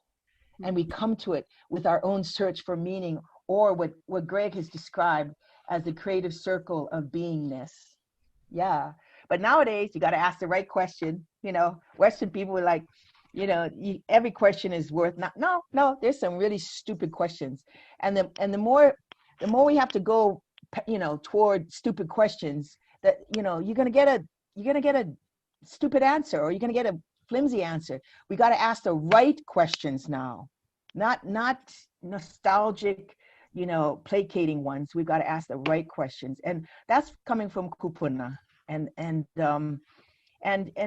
and we come to it with our own search for meaning, or what Greg has described as the creative circle of beingness. Yeah, but nowadays you got to ask the right question. Western people are like, every question is worth no. There's some really stupid questions, and the more we have to go, toward stupid questions, that you're gonna get a stupid answer, or you're gonna get a flimsy answer. We got to ask the right questions now, not nostalgic, placating ones. We've got to ask the right questions, and that's coming from kupuna. And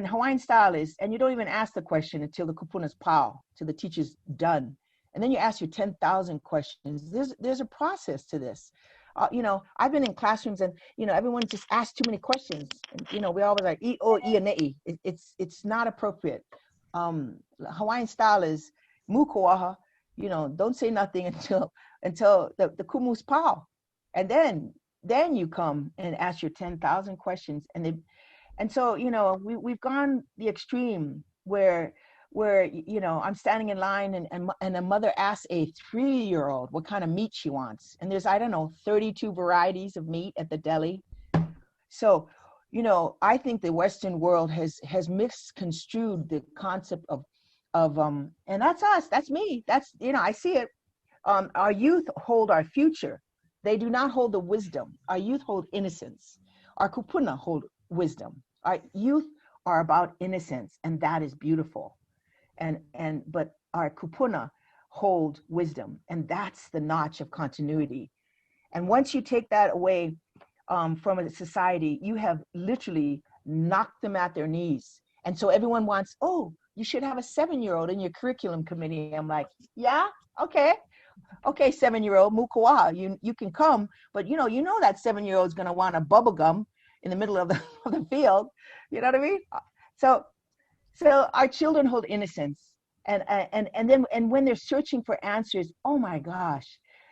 Hawaiian style is, and you don't even ask the question until the kupuna's pau, till the teacher's done. And then you ask your 10,000 questions. There's a process to this. I've been in classrooms and, everyone just asks too many questions. And, we always like, it's not appropriate. Hawaiian style is mukuaha, don't say nothing until the kumu's pau. And then you come and ask your 10,000 questions. And so, we've gone the extreme where I'm standing in line and a mother asks a 3-year-old what kind of meat she wants. And there's, 32 varieties of meat at the deli. So, I think the Western world has misconstrued the concept of and that's us, that's me, that's, I see it. Our youth hold our future. They do not hold the wisdom. Our youth hold innocence. Our kupuna hold wisdom. Our youth are about innocence, and that is beautiful. But our kupuna hold wisdom, and that's the notch of continuity. And once you take that away from a society, you have literally knocked them at their knees. And so everyone wants, oh, you should have a 7-year-old in your curriculum committee. I'm like, yeah, okay, 7-year-old, mukuaha, you can come, but you know that 7-year-old's gonna want a bubble gum in the middle of the field. You know what I mean? So our children hold innocence, and when they're searching for answers, oh my gosh.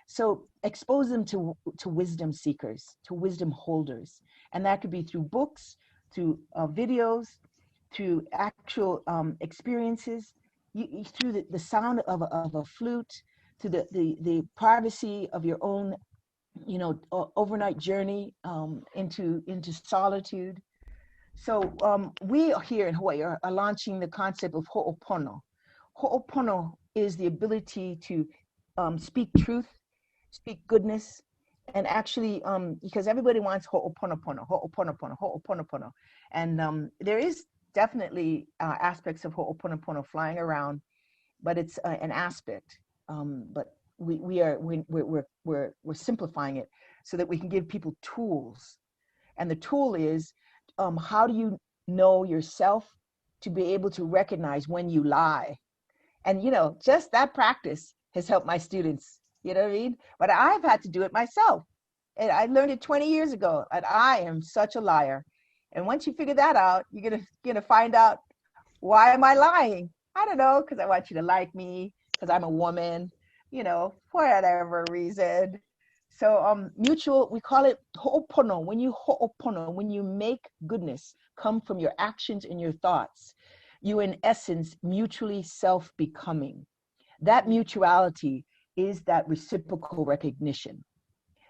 So expose them to wisdom seekers, to wisdom holders, and that could be through books, through videos, through actual experiences, through the sound of a flute, through the privacy of your own, overnight journey into solitude. So we here in Hawaii are launching the concept of ho'opono. Ho'opono is the ability to speak truth, speak goodness, and actually, because everybody wants ho'oponopono, ho'oponopono, ho'oponopono. And there is definitely aspects of ho'oponopono flying around, but it's an aspect. But we're simplifying it so that we can give people tools. And the tool is, how do you know yourself to be able to recognize when you lie? And, just that practice has helped my students, you know what I mean? But I've had to do it myself. And I learned it 20 years ago, and I am such a liar. And once you figure that out, you're gonna find out, why am I lying? I don't know, because I want you to like me, because I'm a woman, for whatever reason. So mutual, we call it ho'opono. When you ho'opono, when you make goodness come from your actions and your thoughts, you in essence mutually self-becoming. That mutuality is that reciprocal recognition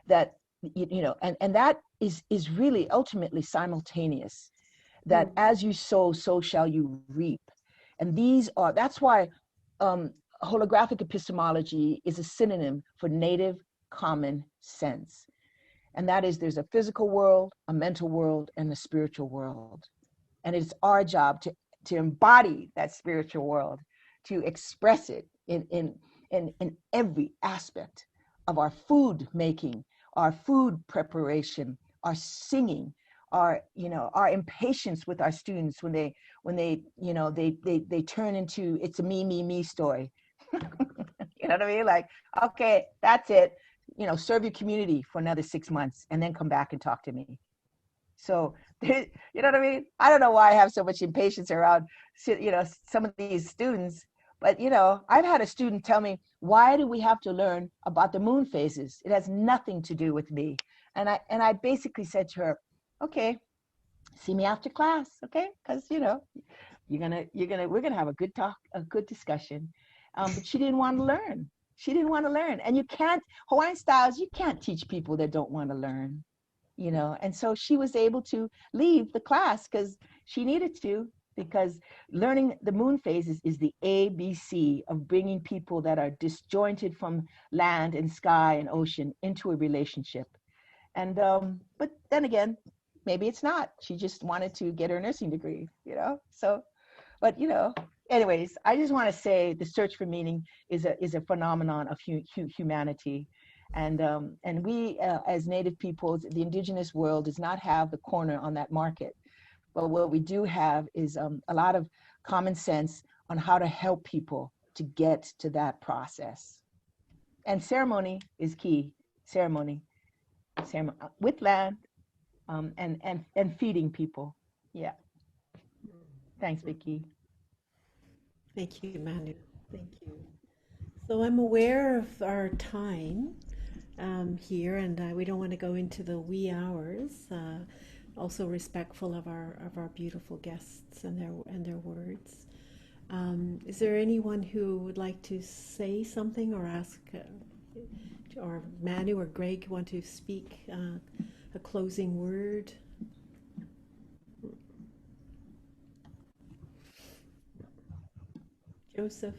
that, and that is really ultimately simultaneous, that as you sow, so shall you reap. And that's why holographic epistemology is a synonym for native common sense. And that is, there's a physical world, a mental world, and a spiritual world. And it's our job to embody that spiritual world, to express it in every aspect of our food making, our food preparation, our singing, our impatience with our students when they turn into, it's a me story. You know what I mean? Like, okay, that's it. Serve your community for another 6 months and then come back and talk to me. So, you know what I mean? I don't know why I have so much impatience around, some of these students, but, I've had a student tell me, why do we have to learn about the moon phases? It has nothing to do with me. And I basically said to her, okay, see me after class, okay? Because, we're gonna have a good talk, a good discussion. But she didn't want to learn. She didn't want to learn. And you can't, Hawaiian styles, you can't teach people that don't want to learn, And so she was able to leave the class because she needed to, because learning the moon phases is the ABC of bringing people that are disjointed from land and sky and ocean into a relationship. And, but then again, maybe it's not. She just wanted to get her nursing degree, So, but, anyways, I just want to say the search for meaning is a phenomenon of humanity. And we, as Native peoples, the indigenous world does not have the corner on that market. But what we do have is a lot of common sense on how to help people to get to that process. And ceremony is key. Ceremony with land, and feeding people. Yeah. Thanks, Vicki. Thank you, Manu. Thank you. So I'm aware of our time here, and we don't want to go into the wee hours. Also respectful of our beautiful guests and their words. Is there anyone who would like to say something or ask, or Manu or Greg want to speak a closing word? Joseph?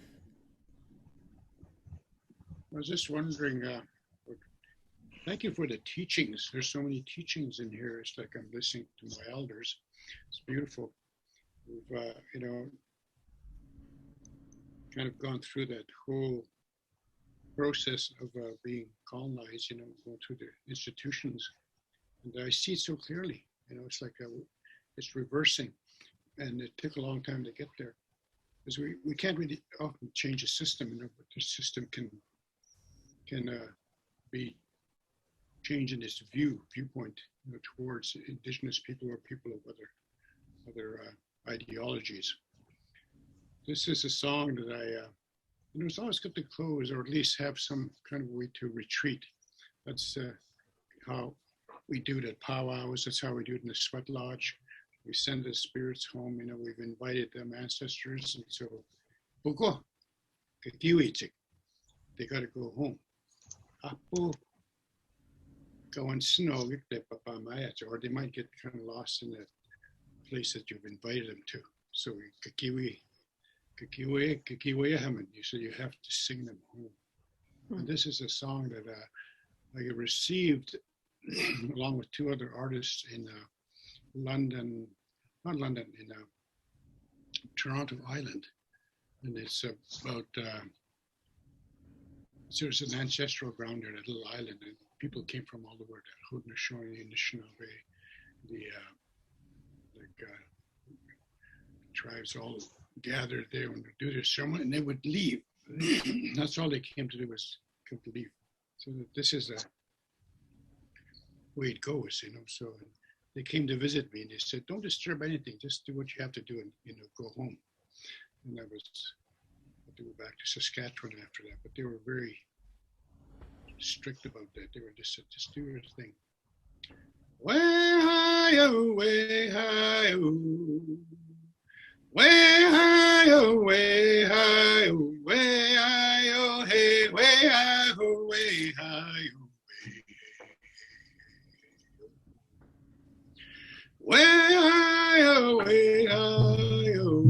I was just wondering, thank you for the teachings. There's so many teachings in here. It's like I'm listening to my elders. It's beautiful. We've, kind of gone through that whole process of being colonized, going through the institutions. And I see it so clearly, it's like it's reversing. And it took a long time to get there. Because we can't really often change a system, but the system can be changing its viewpoint towards indigenous people or people of other ideologies. this is a song that it's always good to close, or at least have some kind of way to retreat. That's how we do it at powwows. That's how we do it in the sweat lodge. We send the spirits home. We've invited them ancestors, and so Buko, kakiwichik, they got to go home. Apo, go and snow, or they might get kind of lost in that place that you've invited them to. So kakiwi haman. So you have to sing them home. And this is a song that I received along with two other artists in London, not London, in Toronto Island. And it's about, there's an ancestral ground there, that little island, and people came from all over, the Haudenosaunee, Anishinaabe, the tribes all gathered there and do their ceremony, and they would leave. That's all they came to do, was come to leave. So this is the way it goes, So they came to visit me, and they said, "Don't disturb anything. Just do what you have to do, and go home." And I had to go back to Saskatchewan after that. But they were very strict about that. They were just do your thing. Way hi-oh, way hi-oh. Way hi-oh, way hi-oh, way hi-oh, hey, way hi-oh, way hi-oh. Way hi-oh, way hi-oh.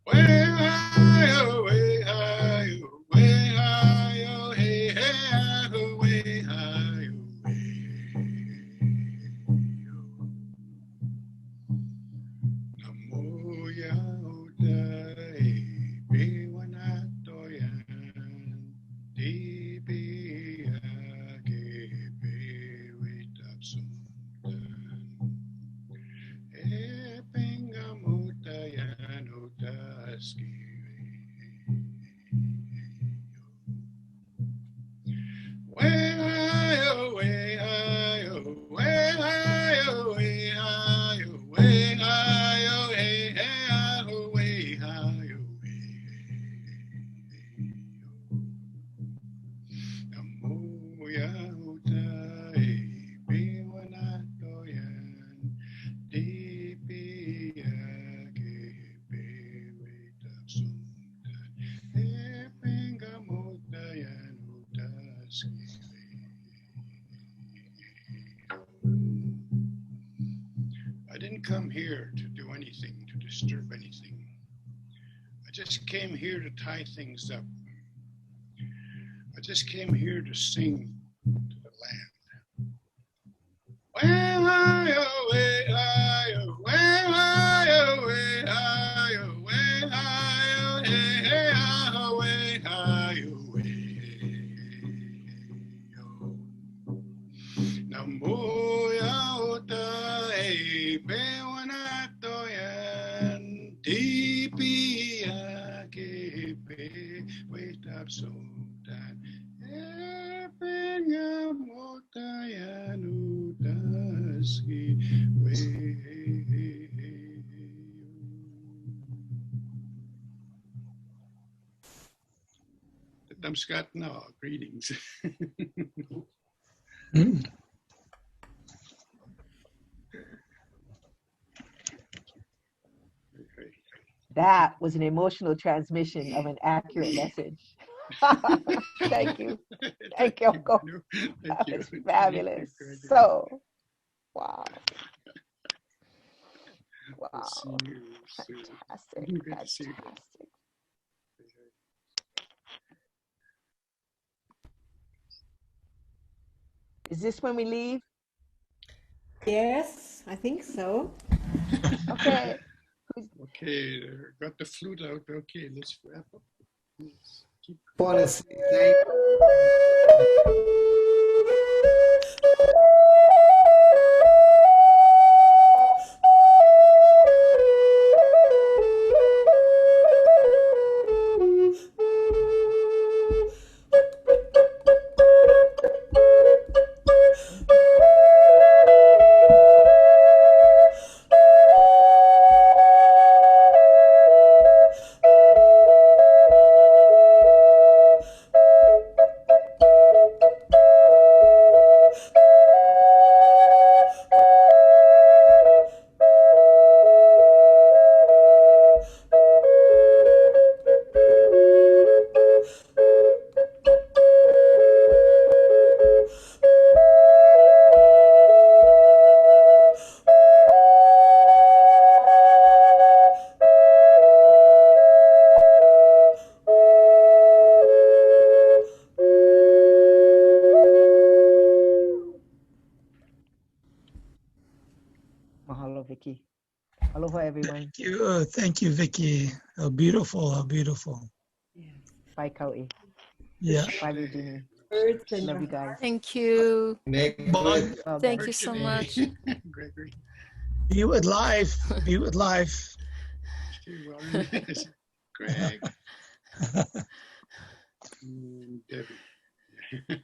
Way hi-oh, way hi-oh, way hi-oh, hey, hey, hi-oh, way hi-oh, way. Namo yaudai, biwanatoyan, dibiake, bewitapsundan. Epengamutayan utaski. Way hi-oh, way hi-oh, way hi-oh, way hi-oh, way hi-oh, hey, hey, hi-oh, way hi-oh, way. Namo yaudai, biwanatoyan, dibiake, bewitapsundan, epengamutayan utaski. I didn't come here to do anything, to disturb anything. I just came here to tie things up. I just came here to sing to the land. Way hi-oh, way hi-oh, way hi-oh, way hi-oh, way hi-oh, hey, hey, hi-oh, way hi-oh, way. Namo yaudai, bewanatoyan, dibiake, bewitapsundan, epengamotayan utaski, way. The Damskat now, greetings. That was an emotional transmission of an accurate message. Thank you. Thank you, Uncle. That was fabulous. So, wow. Wow. Fantastic. Fantastic. Is this when we leave? Yes, I think so. Okay. Okay, got the flute out. Okay, let's wrap up. Let's keep Want to say thank Mahalo, Vicky. Aloha, everyone. Thank you, Vicky. How beautiful, how beautiful. Yes. Bye, Kau'i. Yeah. Bye, Virginia. Birds in Love your you guys. Thank you. Make Bye. good. Well Thank done. you so Virginia. much. Gregory. Be with life. Be with life. Steve Wilderness. Greg. And Debbie.